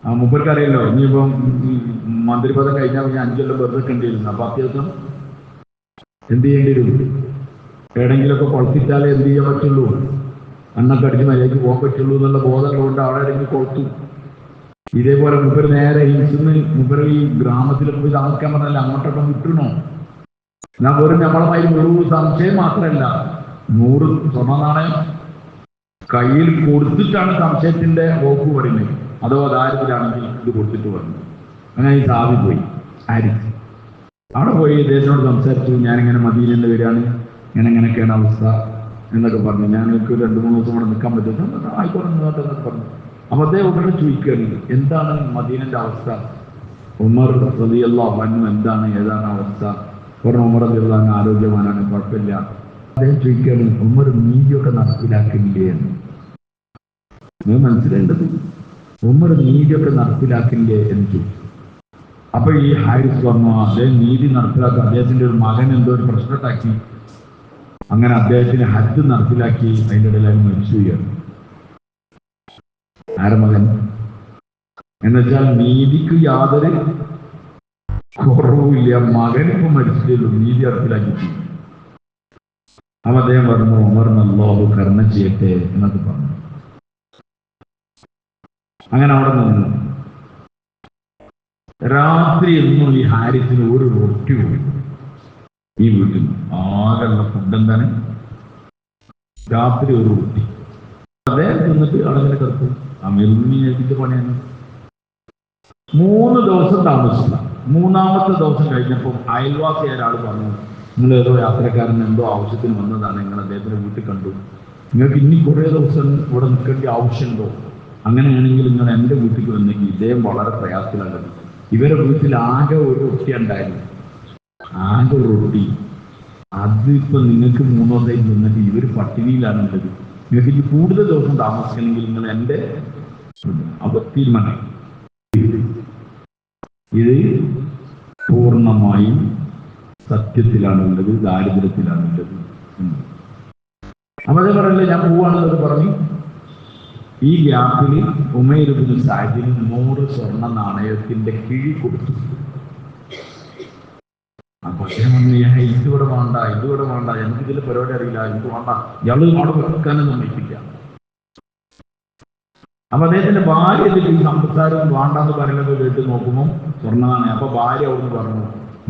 ആ മൂപ്പർക്ക് അറിയല്ലോ, ഇനിയിപ്പം മന്ത്രിപദം കഴിഞ്ഞാൽ പിന്നെ 5 കൊല്ലം വെറുതെ കണ്ടിരുന്നു. അപ്പൊ അത്യാവശ്യം എന്ത് ചെയ്യേണ്ടി വരും, എവിടെയെങ്കിലുമൊക്കെ കൊളത്തിട്ടാലേ എന്ത് ചെയ്യാൻ പറ്റുള്ളൂ, എണ്ണൊക്കെ അടിച്ച് മര്യാദയ്ക്ക് പോകാൻ പറ്റുള്ളൂ എന്നുള്ള ബോധമുള്ളതുകൊണ്ട് അവിടെ എവിടെയെങ്കിലും കൊളത്തു. ഇതേപോലെ മൂപ്പര് നേരെ ഹിൽസിന്ന് മൂപ്പര് ഈ ഗ്രാമത്തിലൊക്കെ പോയി താമസിക്കാൻ പറഞ്ഞാൽ അങ്ങോട്ടൊക്കെ വിട്ടണോ. ഞാൻ വെറും നമ്മളമായി ഒരു സംശയം മാത്രമല്ല, 100 സ്വർണ്ണ നാണയം കയ്യിൽ കൊടുത്തിട്ടാണ് സംശയത്തിന്റെ വകുപ്പ് പറയുന്നത്. അഥവാ ദാരിദ്ര്യമാണെങ്കിൽ ഇത് കൊടുത്തിട്ട് പറഞ്ഞു. അങ്ങനെ ഈ സാവി പോയി ആരിഫ് അവിടെ പോയി ഇദ്ദേഹത്തിനോട് സംസാരിച്ചു. ഞാനിങ്ങനെ മദീനയിൽ വരികയാണ്, ഇങ്ങനെയൊക്കെയാണ് അവസ്ഥ എന്നൊക്കെ പറഞ്ഞു. ഞങ്ങൾക്ക് 2-3 ദിവസം ഇവിടെ നിൽക്കാൻ പറ്റും, ആയിക്കോട്ടെ എന്നൊക്കെ പറഞ്ഞു. അപ്പൊ അദ്ദേഹം ഉടനെ ചോദിക്കുകയാണ്, എന്താണ് മദീനന്റെ അവസ്ഥ, ഉമർ റളിയല്ലാഹു അൻഹു എന്താണ്, ഏതാണ് അവസ്ഥ? പറഞ്ഞു, ഉമർ റളിയല്ലാഹു അൻഹു ആരോഗ്യവാനാണ്, കുഴപ്പമില്ല. അദ്ദേഹം ചോദിക്കുകയാണ്, ഉമർ നീതിയൊക്കെ നടപ്പിലാക്കില്ലേ എന്ന്. നിങ്ങൾ മനസ്സിലേണ്ടത്, ഉമർ നീതിയൊക്കെ നടപ്പിലാക്കില്ലേ എന്ന് ചോദിച്ചു. അപ്പൊ ഈ ഹാരിസ് പറഞ്ഞു, അദ്ദേഹം നീതി നടപ്പിലാക്കി, അദ്ദേഹത്തിന്റെ ഒരു മകൻ എന്തോ ഒരു പ്രശ്നത്താക്കി, അങ്ങനെ അദ്ദേഹത്തിന് ഹജ്ജ് നടപ്പിലാക്കി, അതിൻ്റെ ഇടയിൽ അതിന് മരിച്ചു പോയാണ്. ആരെ മകൻ എന്നുവെച്ചാൽ നീതിക്ക് യാതൊരു കുറവുമില്ല, മകനിപ്പോ മരിച്ചിട്ടുള്ളൂ, നീതി നടപ്പിലാക്കി. അപ്പൊ അദ്ദേഹം പറഞ്ഞു, ഉമറിന് അല്ലാഹു കരുണ ചെയ്യട്ടെ എന്നൊക്കെ പറഞ്ഞു. അങ്ങനെ അവിടെ നിന്നു. രാത്രി എന്നും ഈ ഹാരിസിന് ഒരു റൊട്ടി പോയി ഈ വീട്ടിൽ. ആകെയുള്ള ഫുഡ് എന്താണ്, രാത്രി ഒരു റൊട്ടി. അദ്ദേഹം തിന്നിട്ട് അവിടെ കിടക്കും. അമീറിന്റെ പണിയാണ്. 3 ദിവസം താമസിച്ചില്ല. 3-ാമത്തെ ദിവസം കഴിഞ്ഞപ്പോൾ അയൽവാസിയായ ഒരാൾ പറഞ്ഞു, നിങ്ങൾ ഏതോ യാത്രക്കാരൻ എന്തോ ആവശ്യത്തിന് വന്നതാണ്, നിങ്ങൾ അദ്ദേഹത്തിന്റെ വീട്ടിൽ കണ്ടു, നിങ്ങൾക്ക് ഇനി കുറേ ദിവസം ഇവിടെ നിൽക്കേണ്ട ആവശ്യമുണ്ടോ? അങ്ങനെയാണെങ്കിൽ നിങ്ങൾ എൻ്റെ വീട്ടിൽ വന്നെങ്കിൽ ഇദ്ദേഹം വളരെ പ്രയാസത്തിലുള്ളത്. ഇവരെ വീട്ടിൽ ആകെ ഒരു റൊട്ടി ഉണ്ടായിരുന്നു, ആകെ ഒരു റൊട്ടി. അതിപ്പോ നിങ്ങൾക്ക് 3 ദിവസമായി നിന്നിട്ട് ഇവർ പട്ടിണിയിലാണുള്ളത്. നിങ്ങൾക്ക് ഇനി കൂടുതൽ ദിവസം താമസിക്കണമെങ്കിൽ നിങ്ങൾ എൻ്റെ അപ്പൊ തീരുമാനം. ഇത് പൂർണ്ണമായും സത്യത്തിലാണുള്ളത്, ദാരിദ്ര്യത്തിലാണുള്ളത്. അപ്പൊ അതേ പറയല്ലേ, ഞാൻ പോവാണെന്നത് പറഞ്ഞു. ഈ ഗ്യാപ്പിൽ ഉമൈർ ഇബ്നു സഅദിന് 100 സ്വർണ്ണ നാണയത്തിന്റെ കിഴി കൊടുത്തു. അപ്പൊ അദ്ദേഹം പറഞ്ഞു, ഇതിവിടെ വേണ്ട, ഇതിവിടെ വേണ്ട, എനിക്ക് ഇതിൽ പരിപാടി അറിയില്ല, ഇത് വേണ്ട, ഇയാള് അവിടെ വെക്കാനൊന്നും സമ്മതിക്കില്ല. അപ്പൊ അദ്ദേഹത്തിന്റെ ഭാര്യ ഈ സംസാരം വേണ്ടാന്ന് പറയുന്നത് കേട്ട് നോക്കുമ്പോൾ സ്വർണ്ണ നാണയം. അപ്പൊ ഭാര്യ അവിടുന്ന് പറഞ്ഞു,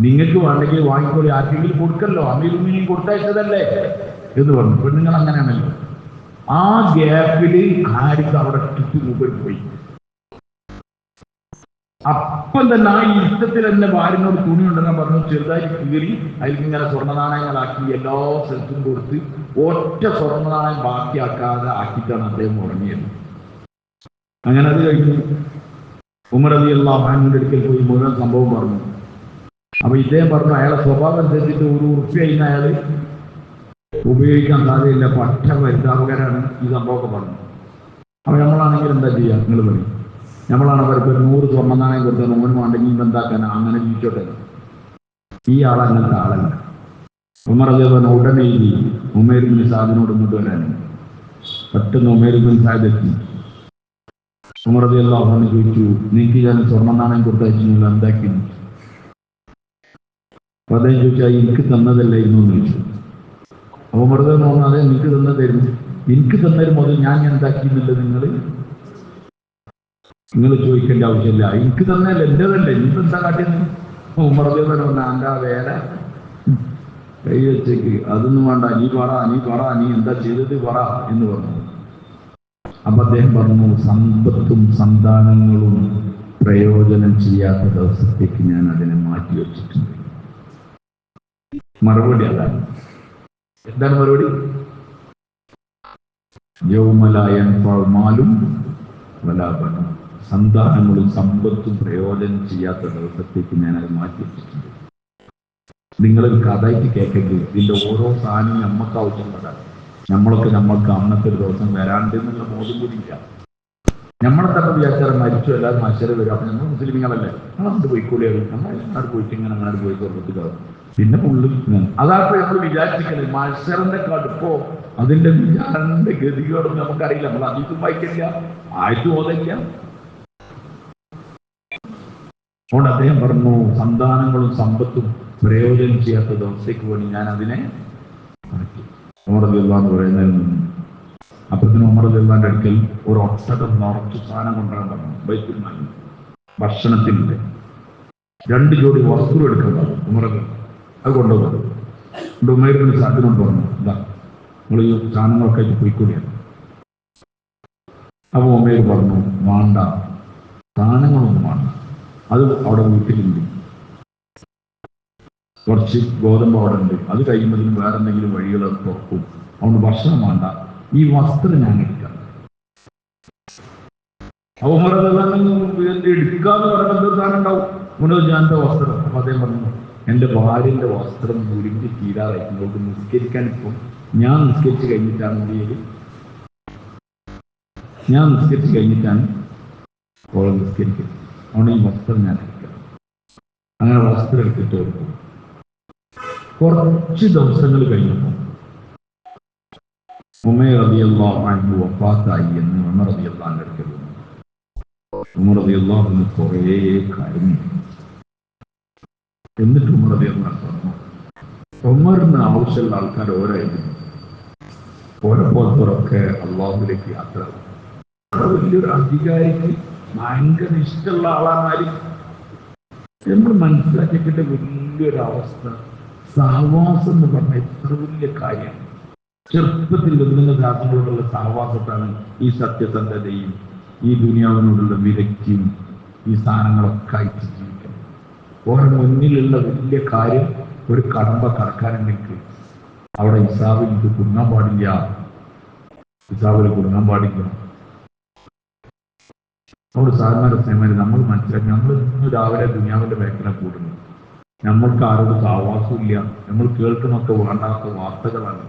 നിങ്ങൾക്ക് വേണ്ടെങ്കിൽ വാങ്ങിക്കോളി, ആർക്കെങ്കിലും കൊടുക്കല്ലോ, അമീറുമിനെയും കൊടുത്തയച്ചതല്ലേ എന്ന് പറഞ്ഞു. പെണ്ണുങ്ങൾ അങ്ങനെയാണല്ലോ. ആ ഗ്യാപ്പില് ആർക്ക് അവിടെ ചുറ്റുമുമ്പിൽ പോയി. അപ്പം തന്നെ ആ യുദ്ധത്തിൽ എന്നെ ഭാര്യനോട് തുണി ഉണ്ടെന്ന് പറഞ്ഞു, ചെറുതായിട്ട് കീറി അതിൽ ഇങ്ങനെ സ്വർണ്ണ നാണയങ്ങളാക്കി എല്ലാ സ്ഥലത്തും കൊടുത്ത് ഒറ്റ സ്വർണ്ണ നാണയം ബാക്കിയാക്കാതെ ആക്കിയിട്ടാണ് അദ്ദേഹം ഉറങ്ങിയത്. അങ്ങനെ അത് കഴിഞ്ഞു ഉമർ റളിയല്ലാഹു അൻഹുവിന്റെ അടുക്കൽ പോയി മുഴുവൻ സംഭവം പറഞ്ഞു. അപ്പൊ ഇദ്ദേഹം പറഞ്ഞു അയാളെ സ്വഭാവം അനുസരിച്ചിട്ട് ഒരു ഉറുപ്പ്യ കഴിഞ്ഞ അയാള് ഉപയോഗിക്കാൻ സാധ്യതയില്ല, പട്ട പരിതാപകരാണ് ഈ സംഭവമൊക്കെ പറഞ്ഞു. അപ്പൊ നമ്മളാണെങ്കിൽ എന്താ ചെയ്യുക? നിങ്ങൾ പറയും. നമ്മളാണ് അവർക്ക് 100 സ്വർണ്ണ നാണയം കൊടുത്താൽ ഓൻ വേണ്ടെങ്കിൽ എന്താക്കാനാ, അങ്ങനെ ജീവിച്ചോട്ടെ. ഈ ആളങ്ങനത്തെ ആളല്ല. ഉമർ റളിയല്ലാഹു ഉടനെ ഉമൈർ ഇബ്നു സഅദിനോട് ഇങ്ങോട്ട് വരാനും പെട്ടെന്ന് ഉമൈർ ഇബ്നു സഅദ് എത്തി. ഉമർ റളിയല്ലാഹു അൻഹു ചോദിച്ചു, നിങ്ങൾക്ക് ഞാൻ സ്വർണ്ണ നാണയം കൊടുത്തയച്ചില്ല, എന്താക്കി? അപ്പൊ അദ്ദേഹം ചോദിച്ചാൽ എനിക്ക് തന്നതല്ലായിരുന്നു എന്ന് ചോദിച്ചു. അപ്പൊ ഉമർ റളിയല്ലാഹു അൻഹു അതെ എനിക്ക് തന്നതായിരുന്നു, എനിക്ക് തന്നൊരു മുതൽ ഞാൻ എന്താക്കിയെന്നുള്ളത് നിങ്ങൾ ചോദിക്കേണ്ട ആവശ്യമില്ല, എനിക്ക് തന്നല്ല എന്റേതല്ലേ, എനിക്ക് എന്താ കാട്ടിയെന്ന്. ഉമർ റളിയല്ലാഹു അൻഹു എന്താ വേറെ കൈ വെച്ചേക്ക്, അതൊന്നും വേണ്ട, നീ പറ നീ എന്താ ചെയ്തത് പറ എന്ന് പറഞ്ഞു. അപ്പൊ അദ്ദേഹം പറഞ്ഞു, സമ്പത്തും സന്താനങ്ങളും പ്രയോജനം ചെയ്യാത്ത ദിവസത്തേക്ക് ഞാൻ അതിനെ മാറ്റി വെച്ചിട്ടുണ്ട്. മറുപടി അതാണ്. എന്താണ് മറുപടി? യൗമ ലാ യൻഫഉ മാലും വലാ ബനൂൻ, സന്താനങ്ങളും സമ്പത്തും പ്രയോജനം ചെയ്യാത്ത ദിവസത്തേക്ക് ഞാൻ അത് മാറ്റി വെച്ചിട്ടുണ്ട്. നിങ്ങളൊരു കഥയ്ക്ക് കേൾക്കരുത്. ഇതിന്റെ ഓരോ സാധനവും നമ്മൾക്ക് ആവശ്യമുള്ളതാണ്. നമ്മൾക്ക് അന്നത്തെ ഒരു ദിവസം വരാണ്ട് എന്നുള്ള ബോധം കൂടി ഇല്ല. നമ്മളെ തന്നെ വിചാരിച്ചാൽ മരിച്ചു എല്ലാവരും മത്സരം വരും. അപ്പൊ നമ്മൾ മുസ്ലിങ്ങളല്ലേ, നമ്മളങ്ങോട്ട് പോയിക്കോളിയാകും, നമ്മൾ അങ്ങോട്ട് പോയിട്ട് ഇങ്ങനെ അങ്ങനെ പോയി തുറന്നിട്ട് പിന്നെ ഉള്ളിൽ അതാപ്പോൾ നമ്മൾ വിചാരിച്ചിരിക്കുന്നത് മത്സരന്റെ കടുപ്പോ അതിന്റെ വിചാരന്റെ ഗതികളൊന്നും നമുക്കറിയില്ല. നമ്മൾ അതീതും വായിക്കില്ല, ആയിട്ടും ഓതില്ല. അതുകൊണ്ട് അദ്ദേഹം പറഞ്ഞു, സന്താനങ്ങളും സമ്പത്തും പ്രയോജനം ചെയ്യാത്ത ദിവസത്തേക്ക് വേണ്ടി ഞാൻ അതിനെ മാറ്റി. ഉമർ റളിയല്ലാഹു അൻഹു പറയുന്നതിൽ നിന്നും അപ്പത്തിന് ഉമർ റളിയല്ലാഹു അൻഹുവിന്റെ അടുക്കൽ ഒരു ഒട്ടകം നിറച്ച് സാധനം കൊണ്ടുവരാൻ പറഞ്ഞു. ബൈത്തുൽ മാലിൽ ഭക്ഷണത്തിന്റെ 2 ജോഡി വസ്ത്രം എടുക്കാൻ പറഞ്ഞു. ഉമർ അത് കൊണ്ടുവന്നു. ഉമൈർ ഇബ്നു സഅദിനോട് പറഞ്ഞു, ഇതാ നിങ്ങൾ ഈ സാധനങ്ങളൊക്കെ പോയിക്കൂടിയാണ്. അപ്പൊ ഉമൈർ പറഞ്ഞു, വേണ്ട, സാധനങ്ങളൊന്നും വേണ്ട, അത് അവിടെ വീട്ടിലുണ്ട്, കുറച്ച് ഗോതമ്പ് അവിടെ ഉണ്ട്, അത് കഴിയുമ്പോഴത്തേനും വേറെ എന്തെങ്കിലും വഴികൾ തുറക്കും, അതുകൊണ്ട് ഭക്ഷണം വേണ്ട, ഈ വസ്ത്രം ഞാൻ എടുക്കാം. അപ്പൊ ഉമർ റളിയല്ലാഹു അൻഹു എടുക്കാന്ന് പറയുമ്പോൾ സാധനം ഉണ്ടാവും, മുന്നോട്ട് വസ്ത്രം. അപ്പൊ അദ്ദേഹം പറഞ്ഞു, എന്റെ ഭാര്യന്റെ വസ്ത്രം ഉരുങ്ങി തീരാറായിട്ട് നിസ്കരിക്കാൻ ഇപ്പം ഞാൻ നിസ്കരിച്ച് കഴിഞ്ഞിട്ടാണ് ഓളെ നിസ്കരിക്കുന്നത്, അതുകൊണ്ട് ഈ വസ്ത്രം ഞാൻ എടുക്കാം. അങ്ങനെ വസ്ത്രം എടുത്തിട്ട് കൊടുക്കും. കുറച്ച് ദിവസങ്ങൾ കഴിഞ്ഞപ്പോൾ ഉമൈർ റളിയല്ലാഹു അൻഹു വഫാത്തായി എന്ന് ഉമർ റളിയല്ലാഹു അൻഹു അടുക്കൽ വന്നു. ഉമർ റളിയല്ലാഹു അൻഹു കുറേ കരഞ്ഞു. എന്നിട്ട് ഉമർ റളിയല്ലാഹു അൻഹു പറഞ്ഞു, ഉമറിന് ആവശ്യമുള്ള ആൾക്കാർ ഓരായിരുന്നു, ഓരോരുത്തരൊക്കെ അള്ളാഹുവിലേക്ക് യാത്ര. വലിയൊരു അധികാരിക്ക് ഭയങ്കര ഇഷ്ടമുള്ള ആളാണ്. നമ്മൾ മനസ്സിലാക്കിയിട്ട് വലിയൊരു അവസ്ഥ, സഹവാസം എന്ന് പറഞ്ഞ എത്ര വലിയ കാര്യമാണ്. ചെറുപ്പത്തിൽ വെറുതെ ദാസങ്ങളോടുള്ള സഹവാസത്താണ് ഈ സത്യസന്ധതയും ഈ ദുനിയാവിനോടുള്ള വിരക്തിയും ഈ സ്ഥാനങ്ങളൊക്കെ അയച്ച് ജീവിക്കണം. ഓരോ മുന്നിലുള്ള വലിയ കാര്യം, ഒരു കടമ്പ കടക്കാനുണ്ടെങ്കിൽ അവിടെ ഹിസാബിൽ ഇത് കുടുങ്ങാൻ പാടില്ല, അവിടെ സാധാരണ സ്നേഹം നമ്മൾ മനസ്സിലാക്കി. നമ്മൾ ഇന്ന് രാവിലെ ദുനിയാവിന്റെ മേഖല കൂടുന്നു, നമ്മൾക്ക് ആരോട് സാവാസവും ഇല്ല. നമ്മൾ കേൾക്കുന്നൊക്കെ വേണ്ടാത്ത വാർത്തകളാണ്.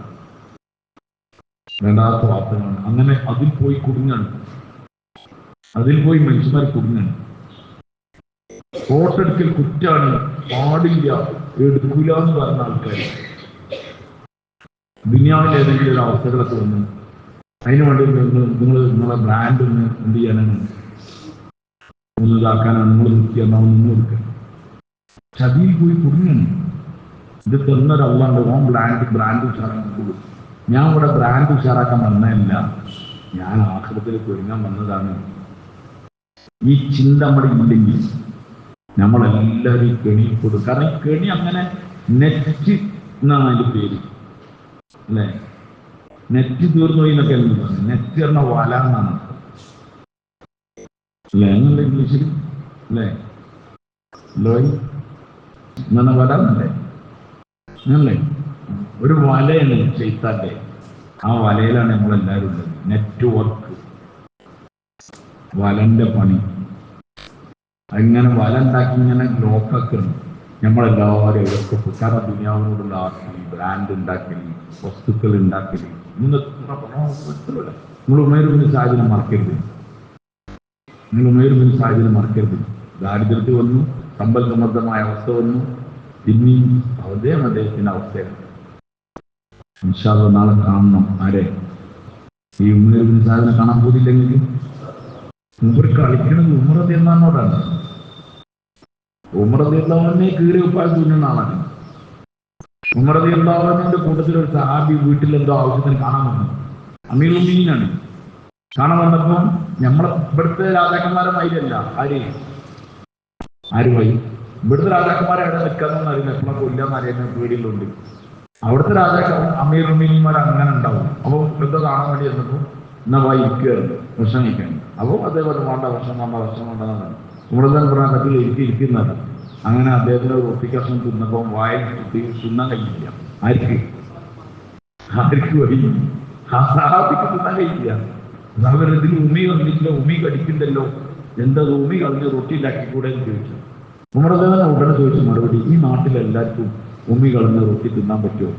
അങ്ങനെ അതിൽ പോയി കുടുങ്ങാണ്, അതിൽ പോയി മനുഷ്യന്മാർ കുടുങ്ങാണ്. ഫോട്ടെടുക്കൽ കുറ്റാണ്, പാടില്ല, എടുക്കൂല എന്ന് പറഞ്ഞ ആൾക്കാർ ദുനിയാവിൽ ഏതെങ്കിലും ഒരു അവസരങ്ങളൊക്കെ വന്ന് അതിനു വേണ്ടി നിങ്ങളെ ബ്രാൻഡ് ഒന്ന് എന്ത് ചെയ്യാനാണ്, ഒന്ന് ഇതാക്കാനാണ് നിങ്ങൾ നിൽക്കുക, നിന്ന് കൊടുക്കുക. ചതിയിൽ പോയി കുടുങ്ങാണ്. ഇത് തന്നൊരു അല്ലാണ്ട് ഓൻ ബ്രാൻഡ് ഉഷാറാക്കുള്ളൂ. ഞാൻ ഇവിടെ ബ്രാൻഡ് ഉഷാറാക്കാൻ വന്നതല്ല, ഞാൻ ആഖിറത്തിൽ ഒരുങ്ങാൻ വന്നതാണ്. ഈ ചിന്ത നമ്മുടെ ഇല്ലെങ്കിൽ നമ്മളെല്ലാവരും ഈ കെണിയിൽ കൊടുക്കും. കാരണം ഈ കെണി അങ്ങനെ നെറ്റ് എന്നാണ് അതിന്റെ പേര്, അല്ലേ? നെറ്റ് തീർന്നു എന്നൊക്കെ എന്ത് പറഞ്ഞു, നെറ്റ് പറഞ്ഞ വല എന്നാണ്, അല്ലേ? എന്നുള്ള ഇംഗ്ലീഷിൽ, അല്ലേ? ലോയ് എന്നാണ് വല എന്നല്ലേ, അല്ലേ? ഒരു വലയാണ് ചെയ്ത്താന്റെ, ആ വലയിലാണ് നമ്മളെല്ലാവരും ഉള്ളത്. നെറ്റ്വർക്ക്, വലന്റെ പണി. അങ്ങനെ വല ഉണ്ടാക്കി ഇങ്ങനെ ലോക്കാക്കണം നമ്മളെല്ലാവരും ഇതൊക്കെ പുക്കാറ ദുനിയാവിനോടുള്ള ആർത്തി, ബ്രാൻഡ് ഉണ്ടാക്കല്, വസ്തുക്കൾ ഉണ്ടാക്കല്. നിങ്ങൾ ഉമേറുബിൻ സാഹിബിനെ മറക്കരുത്, നിങ്ങൾ ഉമേറുബിൻ സാഹിബിനെ മറക്കരുത്. ദാരിദ്ര്യത്തിൽ വന്നു, സമ്പൽ സമൃദ്ധമായ അവസ്ഥ വന്നു, പിന്നെയും അദ്ദേഹത്തിന്റെ അവസ്ഥയാണ്. ഇൻഷാ അല്ലാഹ് നാളെ കാണണം. ആരെ? ഈ ഉമേറുബിൻ സാഹിബിനെ കാണാൻ പോയില്ലെങ്കിൽ ഉമർ കളിക്കുന്നത് ഉമർ റളിയല്ലാഹുവിനോടാണ്. ഉമർ റളിയല്ലാഹുവിനെ കീറി ഉപ്പാൽ തുന്നുന്ന ആളാണ്. ഉമർ റളിയല്ലാഹുവിന്റെ കൂട്ടത്തിൽ ഒരു സഹാബി വീട്ടിൽ എന്തോ ആവശ്യത്തിന് കാണാൻ വന്നു. അമീറുൽ മുഅ്മിനീനാണ്. കാണാൻ വന്നപ്പോൾ നമ്മളെ ഇവിടുത്തെ രാജാക്കന്മാരെ മാതിരിയല്ല. ആരുമായി ഇവിടുത്തെ രാജാക്കന്മാരെ അവിടെ നിൽക്കാന്നൊന്നും അറിയില്ല, എപ്പോഴും കൊല്ലാന്ന് അറിയാൻ പേടിയിലുണ്ട്. അവിടുത്തെ രാജാക്കന്മാർ അമീറുൽ മുഅ്മിനീന്മാർ അങ്ങനെ ഉണ്ടാവും. അപ്പോൾ എന്തോ കാണാൻ വേണ്ടി ചെന്നപ്പോൾ എന്നാ വായി ഇരിക്കുകയായിരുന്നു, ഭക്ഷണം കഴിക്കാൻ. അപ്പോൾ അതേപോലെ വേണ്ട ഭക്ഷണം വേണ്ടെന്നാണ് ഉമർദാൻ പറഞ്ഞ കത്തിൽ ഇരിക്കുന്നത്. അങ്ങനെ അദ്ദേഹത്തിന് ഒരു ഒപ്പിക്കഷ്ണം തിന്നപ്പോൾ വായിൽ തിന്നാൻ കഴിയില്ല. ആർക്ക് വഴി ആ സഹാബിക്ക് തിന്നാൻ കഴിയില്ല. അവരതിൽ ഉമി വന്നിട്ടില്ല, ഉമി കടിക്കണ്ടല്ലോ, എന്താ ഉമി കളഞ്ഞ് റൊട്ടി ഉണ്ടാക്കിക്കൂടെ എന്ന് ചോദിച്ചു. ഉമർദാൻ ഉടനെ ചോദിച്ചു മറുപടി, ഈ നാട്ടിലെല്ലാവർക്കും ഉമി കളഞ്ഞ റൊട്ടി തിന്നാൻ പറ്റുമോ?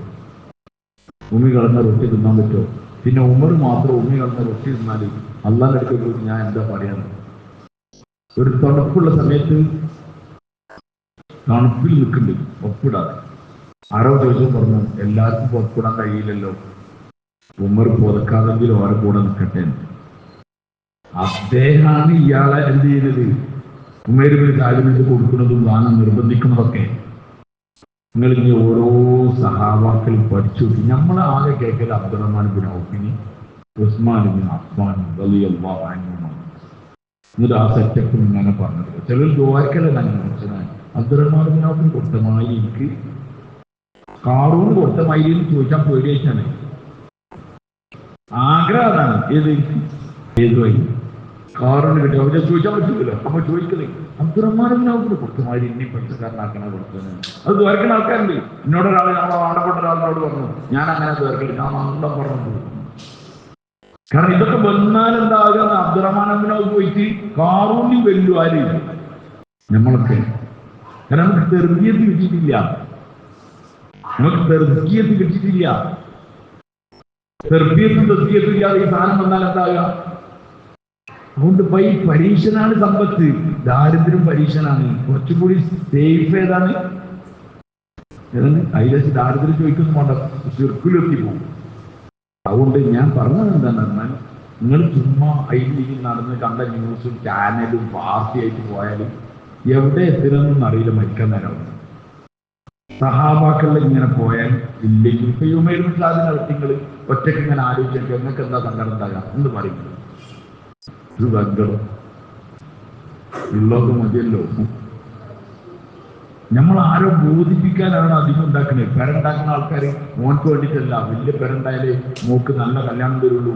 ഉമി കളഞ്ഞ റൊട്ടി തിന്നാൻ പറ്റുമോ? പിന്നെ ഉമർ മാത്രം ഉമ്മി കളഞ്ഞ റൊട്ടി തിന്നാൽ അള്ളാന്റെ അടുത്ത് പോയി ഞാൻ എന്താ പറയാന്ന്? ഒരു തണുപ്പുള്ള സമയത്ത് തണുപ്പിൽ നിൽക്കുന്നുണ്ട് ഒപ്പിടാതെ. ആരോ ചോദിച്ചു പറഞ്ഞു, എല്ലാവർക്കും ഒപ്പിടാൻ കഴിയില്ലല്ലോ, ഉമർ പുതക്കാതെങ്കിലും അവരെ കൂടെ നിൽക്കട്ടെ. അദ്ദേഹമാണ് ഇയാളെ എന്ത് ചെയ്യുന്നത്, ഉമേർ സാഹിബിന് കൊടുക്കുന്നതും ദാനം നിർബന്ധിക്കുന്നതൊക്കെ. നിങ്ങൾ ഇനി ഓരോ സഹാബാക്കൾ പഠിച്ചു നോക്കി. നമ്മൾ ആകെ കേൾക്കൽ അബ്ദുറഹ്മാൻ ബിൻ ഔഫിന്, ഉസ്മാൻ ബിൻ അഫ്ഫാൻ റളിയല്ലാഹു അൻഹു. എന്നിട്ട് ആ സെറ്റപ്പ് ഇങ്ങനെ പറഞ്ഞത് ചിലർ ദുആക്കലല്ല മനസ്സിലായി. അബ്ദുറഹ്മാൻ ബിൻ ഔഫിന് കൊടുത്തമായി എനിക്ക് കാറൂണ് കൊടുത്തമായി എന്ന് ചോദിച്ചാൽ പേടിയായിട്ടാണ്. ആഗ്രഹം അതാണ്. ഏത് വഴി കാറൂണ് കിട്ടി അവരെ ചോദിച്ചാൽ പറ്റൂലല്ലോ. അപ്പൊ ചോദിക്കലേ അബ്ദുറഹ്മാൻ ബിൻ ഔഫിന് കൊടുത്തമായി ഇനി പൈസക്കാരനാക്കണ കൊടുത്തത്. അത് ദ്വാരക്കുന്ന ആൾക്കാരുണ്ട്. എന്നോടൊരാൾ, നമ്മളെ വാണ്ടപ്പെട്ട ഒരാളിനോട് പറഞ്ഞു, ഞാൻ അങ്ങനെ ദ്വാരക്കില്ല, ഞാൻ നല്ല പറഞ്ഞു. കാരണം ഇതൊക്കെ വന്നാലെന്താകുക, അബ്ദുറഹ്മാൻ ബിൻ ഔഫ് പോയിട്ട് കാറൂണി വെല്ലു ആര് നമ്മളൊക്കെ. കാരണം നമുക്ക് തെർബിയത്ത് കിട്ടിയിട്ടില്ല, തെർബിയത്തും തെർബിയത്തും ഇല്ലാതെ ഈ സാധനം വന്നാൽ എന്താകുക? അതുകൊണ്ട് ഇപ്പൊ ഈ പരീക്ഷനാണ് സമ്പത്ത്, ദാരിദ്ര്യം പരീക്ഷനാണ്. കുറച്ചുകൂടി സേഫ് ഏതാണ്? അതിലേക്ക് ദാരിദ്ര്യം ചോദിക്കുന്നു വേണ്ട, ചെറുക്കിലെത്തി പോകും. അതുകൊണ്ട് ഞാൻ പറഞ്ഞത് എന്താണെന്ന് പറഞ്ഞാൽ, നിങ്ങൾ ചുമ്മാ അതിൽ നടന്ന് കണ്ട ന്യൂസും ചാനലും പാർട്ടിയായിട്ട് പോയാലും എവിടെ എത്തില്ലെന്നൊന്നും അറിയില്ല. മരിക്കാൻ നേരമാണ് സഹാബാക്കളിൽ ഇങ്ങനെ പോയാൽ ഇല്ലെങ്കിൽ ഇപ്പൊ ഈ ഉമേർ ബിൻ സാദിനകത്ത് നിങ്ങൾ ഒറ്റയ്ക്ക് ഇങ്ങനെ ആലോചിച്ചിട്ട് നിങ്ങൾക്ക് എന്താ സങ്കടം ഉണ്ടാകാം എന്ന് പറയുന്നത്? ഒരു സങ്കടം ഉള്ളതൊക്കെ മതിയല്ലോ. നമ്മൾ ആരോ ബോധിപ്പിക്കാനാണ് അധികം ഉണ്ടാക്കുന്നത്. പെരുണ്ടാക്കുന്ന ആൾക്കാർ മോൻക്ക് വേണ്ടിയിട്ടല്ല. വലിയ പെരുണ്ടായാലേ മോക്ക് നല്ല കല്യാണം വരുള്ളൂ,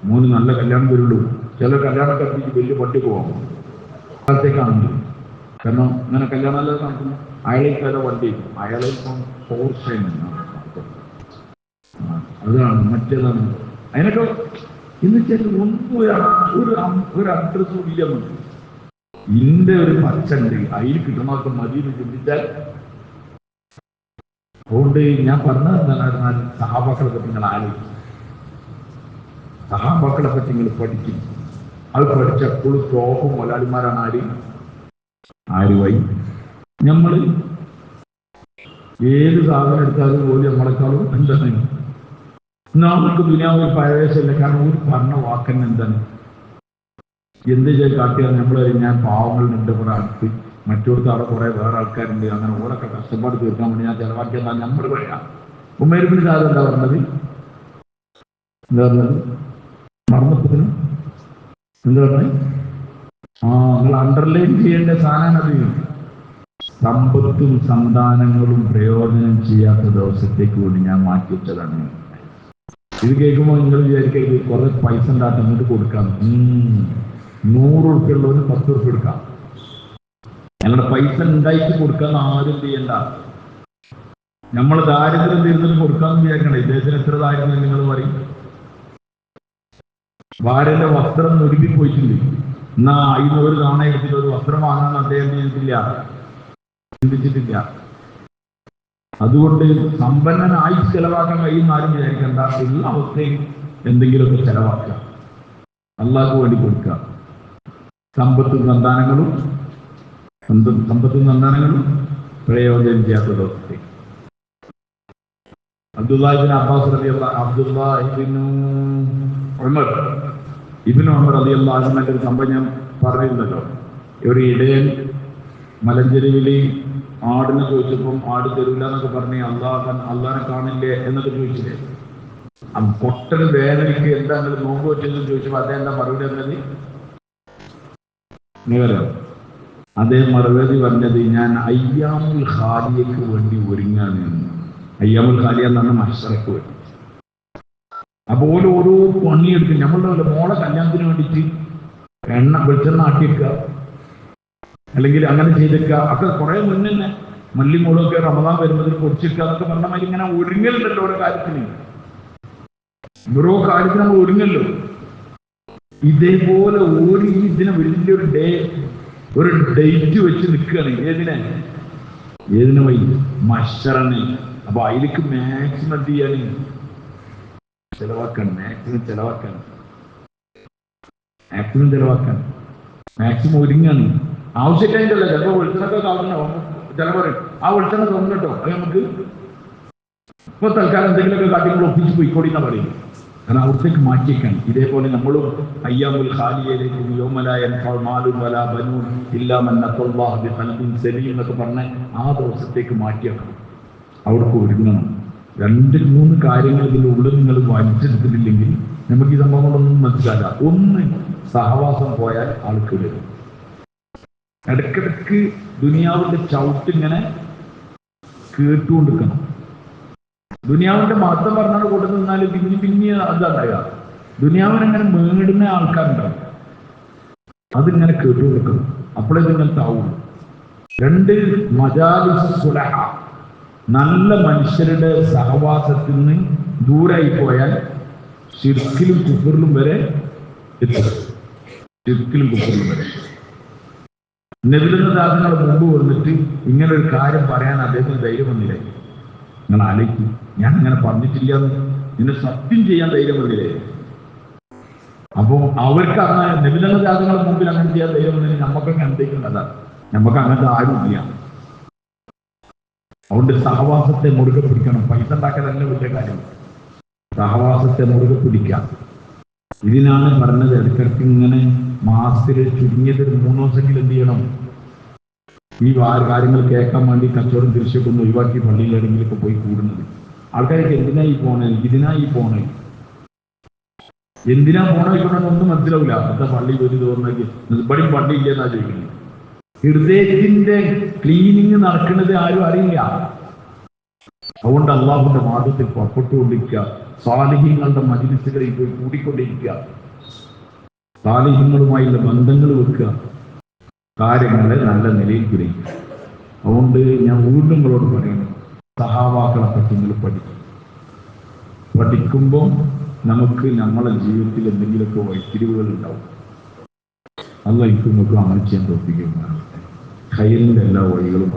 മോന് നല്ല കല്യാണം വരുള്ളൂ. ചില കല്യാണം കഴിപ്പിച്ച് വലിയ പട്ടി പോവാം കാലത്തേക്കാണെങ്കിൽ. കാരണം ഇങ്ങനെ കല്യാണം അല്ലാതെ നടക്കുന്നു. അയാളേക്ക് വല്ല വണ്ടി, അയാളെ ഇപ്പം അതാണ് മറ്റേതാണ്. അതിനൊക്കെ എന്ന് വെച്ചാൽ ഒന്നും ഒരു അഡ്രസ്സും ഇല്ല. ഇന്റെ ഒരു പച്ചുണ്ട്, അതിൽ കിട്ടണമൊക്കെ മതി എന്ന് ചിന്തിച്ചാൽ. അതുകൊണ്ട് ഞാൻ പറഞ്ഞത് എന്താണെന്നാൽ സഹാബാക്കളെ പറ്റി നിങ്ങൾ ആലോചിക്കും, സഹാബാക്കളെ പറ്റി നിങ്ങൾ പഠിക്കും. അത് പഠിച്ച എപ്പോഴും ടോപ്പും മുതലാളിമാരാണ്. ആരുമായി നമ്മൾ ഏത് സാധനം എടുത്താലും പോലും നമ്മളെക്കാളും എന്താണ് നമുക്ക് ദുനിയാവിൽ പ്രവേശമില്ല. കാരണം ഒരു പറഞ്ഞ വാക്കന്നെ എന്താണ്, എന്ത് ചെയ്ത് കാട്ടിയാൽ നമ്മൾ ഞാൻ പാവങ്ങളുണ്ട് കുറെ അടുത്ത്, മറ്റോടത്ത് അവിടെ കുറെ വേറെ ആൾക്കാരുണ്ട്, അങ്ങനെ ഓരൊക്കെ കഷ്ടപ്പാട് തീർക്കാൻ വേണ്ടി ഞാൻ ചെലവാക്കിയാൽ നമ്മൾ പറയാം. ഉമേർ ബിൻ സാദ് എന്താ പറഞ്ഞത്? മർമ്മത്തിന് എന്താ പറഞ്ഞത്? നിങ്ങൾ അണ്ടർലൈൻ ചെയ്യേണ്ട സാധനമാണ് അത്. സമ്പത്തും സന്താനങ്ങളും പ്രയോജനം ചെയ്യാത്ത ദിവസത്തേക്ക് വേണ്ടി ഞാൻ മാറ്റി വെച്ചതാണ്. ഇത് കേൾക്കുമ്പോൾ നിങ്ങൾ വിചാരിക്കരുത് കുറെ പൈസ ഉണ്ടാക്കി അങ്ങോട്ട് കൊടുക്കാം. 100 ഉറുപ്പ്യ ഉള്ളവന് 10 ഉറുപ്പ്യ എടുക്കാം. ഞങ്ങളുടെ പൈസ ഉണ്ടാക്കി കൊടുക്കാൻ ആരും ചെയ്യണ്ട. നമ്മൾ ദാരിദ്ര്യം തീർന്നിട്ട് കൊടുക്കാമെന്ന് വിചാരിക്കണ്ട. ഇദ്ദേഹത്തിന് എത്ര ദാരിദ്ര്യം നിങ്ങൾ പറയും? ഭാര്യന്റെ വസ്ത്രം ഒരുങ്ങിപ്പോയിട്ടുണ്ട്, എന്നാ 500 തവണ എടുത്തിട്ട് ഒരു വസ്ത്രം വാങ്ങാൻ അദ്ദേഹം ചിന്തിച്ചിട്ടില്ല. അതുകൊണ്ട് സമ്പന്നനായി ചെലവാക്കാൻ കഴിയുന്ന ആരും വിചാരിക്കണ്ട. എല്ലാ അവസ്ഥയും എന്തെങ്കിലുമൊക്കെ ചെലവാക്കുക, അള്ളാഹ്ക്ക് വേണ്ടി കൊടുക്കുക. സമ്പത്തും സന്താനങ്ങളും പ്രയോജനം ചെയ്യാത്ത ദിവസത്തെ അബ്ദുല്ലാഹിബ്നു അബ്ബാസ് ഇബ്നു ഉമർ റളിയല്ലാഹു അൻഹുവിന്റെ ഒരു സംഭവം ഞാൻ പറഞ്ഞിരുന്നല്ലോ. ഒരു ഇടയൻ മലഞ്ചെരുവില് ആടിനെ ചോദിച്ചപ്പം ആട് തരൂല എന്നൊക്കെ പറഞ്ഞ് അള്ളാഹിനെ കാണില്ലേ എന്നൊക്കെ ചോദിച്ചില്ലേ. കൊട്ടന് വേദനയ്ക്ക് എന്താ നിങ്ങൾ നോമ്പ് വെച്ചെന്ന് ചോദിച്ചപ്പോൾ അദ്ദേഹം എന്താ മറുപടി പറഞ്ഞത്? നിങ്ങളോ അദ്ദേഹം മറുപടി പറഞ്ഞത്, ഞാൻ അയ്യാമുൽ ഖാലിയക്ക് വേണ്ടി ഒരുങ്ങാണ്. അയ്യാമുൽ ഖാലിയ എന്നാണ് മഹ്ശറക്ക് വേണ്ടി. അപ്പോൾ ഓരോ പണിയെടുക്കും. നമ്മളുടെ മോളെ കല്യാണത്തിന് വേണ്ടിയിട്ട് വെളിച്ചെണ്ണ ആട്ടിയെടുക്കുക, അല്ലെങ്കിൽ അങ്ങനെ ചെയ്തെടുക്കുക, ഒക്കെ കുറെ മുന്നേ മല്ലിമൂളൊക്കെ റമദാൻ വരുന്നതിൽ പൊടിച്ചെടുക്കുക എന്നൊക്കെ പറഞ്ഞ മാതിരി ഇങ്ങനെ ഒരുങ്ങലുണ്ടല്ലോ ഓരോ കാര്യത്തിന്. ഓരോ കാര്യത്തിന് നമ്മൾ ഒരുങ്ങല്ലോ. ഇതേപോലെ ഇതിനെ വലിയൊരു ഒരു ഡേറ്റ് വെച്ച് നിൽക്കുകയാണ്. ഏതിനെ വഴി? മഹ്ശറന്. അപ്പൊ അതിലേക്ക് മാക്സിമം എന്ത് ചെയ്യാൻ? ചെലവാക്കാൻ, മാക്സിമം ഒരുങ്ങാണ്. ആവശ്യക്കാരില്ല. ചിലപ്പോൾ വെളിച്ചെണ്ണൊക്കെ കാണുന്ന ചില പറയും ആ വെളിച്ചെണ്ണ തോന്നട്ടോ, അത് നമുക്ക് ഇപ്പൊ തൽക്കാലം എന്തെങ്കിലുമൊക്കെ കാട്ടിങ്ങൾ ഒപ്പിച്ച് പോയിക്കോടിന്നാ പറയും. കാരണം അവിടത്തേക്ക് മാറ്റിയേക്കാണ്. ഇതേപോലെ നമ്മളും അയ്യാമുൽ ഖാലിയയിലേക്ക് എന്നൊക്കെ പറഞ്ഞ് ആ ദിവസത്തേക്ക് മാറ്റിയേക്കണം. അവിടേക്ക് ഒരുങ്ങണം. 2-3 കാര്യങ്ങൾ ഇതിനുള്ളിൽ നിങ്ങൾ വലിച്ചെടുത്തിട്ടില്ലെങ്കിൽ നമുക്ക് ഈ സംഭവങ്ങളൊന്നും മനസ്സിലാക്കാം. ഒന്ന്, സഹവാസം പോയാൽ ആൾക്ക് വരും. ഇടയ്ക്കിടയ്ക്ക് ദുനിയാവിന്റെ ചവിട്ടിങ്ങനെ കേട്ടുകൊണ്ടിരിക്കണം. ദുനിയാവിന്റെ മഹത്വം പറഞ്ഞാൽ കൊണ്ടു നിന്നാൽ പിന്നെ അതാണ്ടാകുക. ദുനിയാവിനെങ്ങനെ മേടുന്ന ആൾക്കാരുണ്ടാവും, അതിങ്ങനെ കേട്ടുകൊടുക്കണം. അപ്പോഴേ നിങ്ങൾക്ക് ആവുള്ളൂ. 2, മജാലിസ് സുലഹ, നല്ല മനുഷ്യരുടെ സഹവാസത്തിൽ നിന്ന് ദൂരായി പോയാൽ ശിർക്കിലും കുഫറിലും വരെ എത്തും. നബിയുടെ മുമ്പ് വന്നിട്ട് ഇങ്ങനെ ഒരു കാര്യം പറയാൻ അദ്ദേഹത്തിന് ധൈര്യം വന്നില്ലേ? നിങ്ങൾ ആലോചിക്കും, ഞാൻ അങ്ങനെ പറഞ്ഞിട്ടില്ല എന്ന് നിന്നെ സത്യം ചെയ്യാൻ ധൈര്യം വന്നില്ലേ? അപ്പൊ അവർക്ക് അങ്ങനെ നബിയുടെ ജാതങ്ങളുടെ മുമ്പിൽ അങ്ങനെ ചെയ്യാൻ ധൈര്യം വന്നില്ലെങ്കിൽ നമുക്കൊക്കെ എന്തൊക്കെയുള്ളതാണ്. നമുക്ക് അങ്ങനത്തെ ആരും ഇല്ല. അതുകൊണ്ട് സഹവാസത്തെ മുറുകെ പിടിക്കണം. പൈസ ഉണ്ടാക്കാനല്ല വലിയ കാര്യം, സഹവാസത്തെ മുറുകെ പിടിക്കാം. ഇതിനാണ് പറഞ്ഞത്, ഇടയ്ക്കിടയ്ക്ക് ഇങ്ങനെ മാസത്തിൽ ചുരുങ്ങിയത് 3 ദിവസമെങ്കിലും എന്ത് ചെയ്യണം, ഈ കാര്യങ്ങൾ കേൾക്കാൻ വേണ്ടി കച്ചവടം തിരിച്ചൊക്കെ ഒന്ന് ഒഴിവാക്കി പള്ളിയിൽ എവിടെയെങ്കിലൊക്കെ പോയി കൂടുന്നത്. ആൾക്കാർക്ക് ഇതിനായി പോണേ ഇവിടെയൊന്നും മനസ്സിലാവില്ല. അന്നത്തെ പള്ളി ഒരു തോന്നുന്നെങ്കിൽ ഇവിടെയും പള്ളി ഇല്ലെന്നാ ചോദിക്കുന്നത്. ഹൃദയത്തിന്റെ ക്ലീനിങ് നടക്കുന്നത് ആരും അറിയില്ല. അതുകൊണ്ട് അള്ളാഹുവിന്റെ മാർഗ്ഗത്തിൽ പുറപ്പെട്ടുകൊണ്ടിരിക്കുക, സാലിഹ്യങ്ങളുടെ മജ്‌ലിസുകളിൽ പോയി കൂടിക്കൊണ്ടിരിക്കുക, സാലിഹ്യങ്ങളുമായുള്ള ബന്ധങ്ങൾ വെക്കുക, കാര്യങ്ങളെ നല്ല നിലയിൽ ഗ്രഹിക്കുക. അതുകൊണ്ട് ഞാൻ വീണ്ടും നിങ്ങളോട് പറയുന്നു, സഹാബാക്കളെ പറ്റി നിങ്ങൾ പഠിക്കുമ്പോൾ നമുക്ക് നമ്മളെ ജീവിതത്തിൽ എന്തെങ്കിലുമൊക്കെ വഴിത്തിരിവുകൾ ഉണ്ടാവും. അള്ളാഹ് നിങ്ങൾക്ക് അമൽ ചെയ്യാൻ തോന്നിക്കുകയും ഖൈറിന്റെ എല്ലാ വഴികളും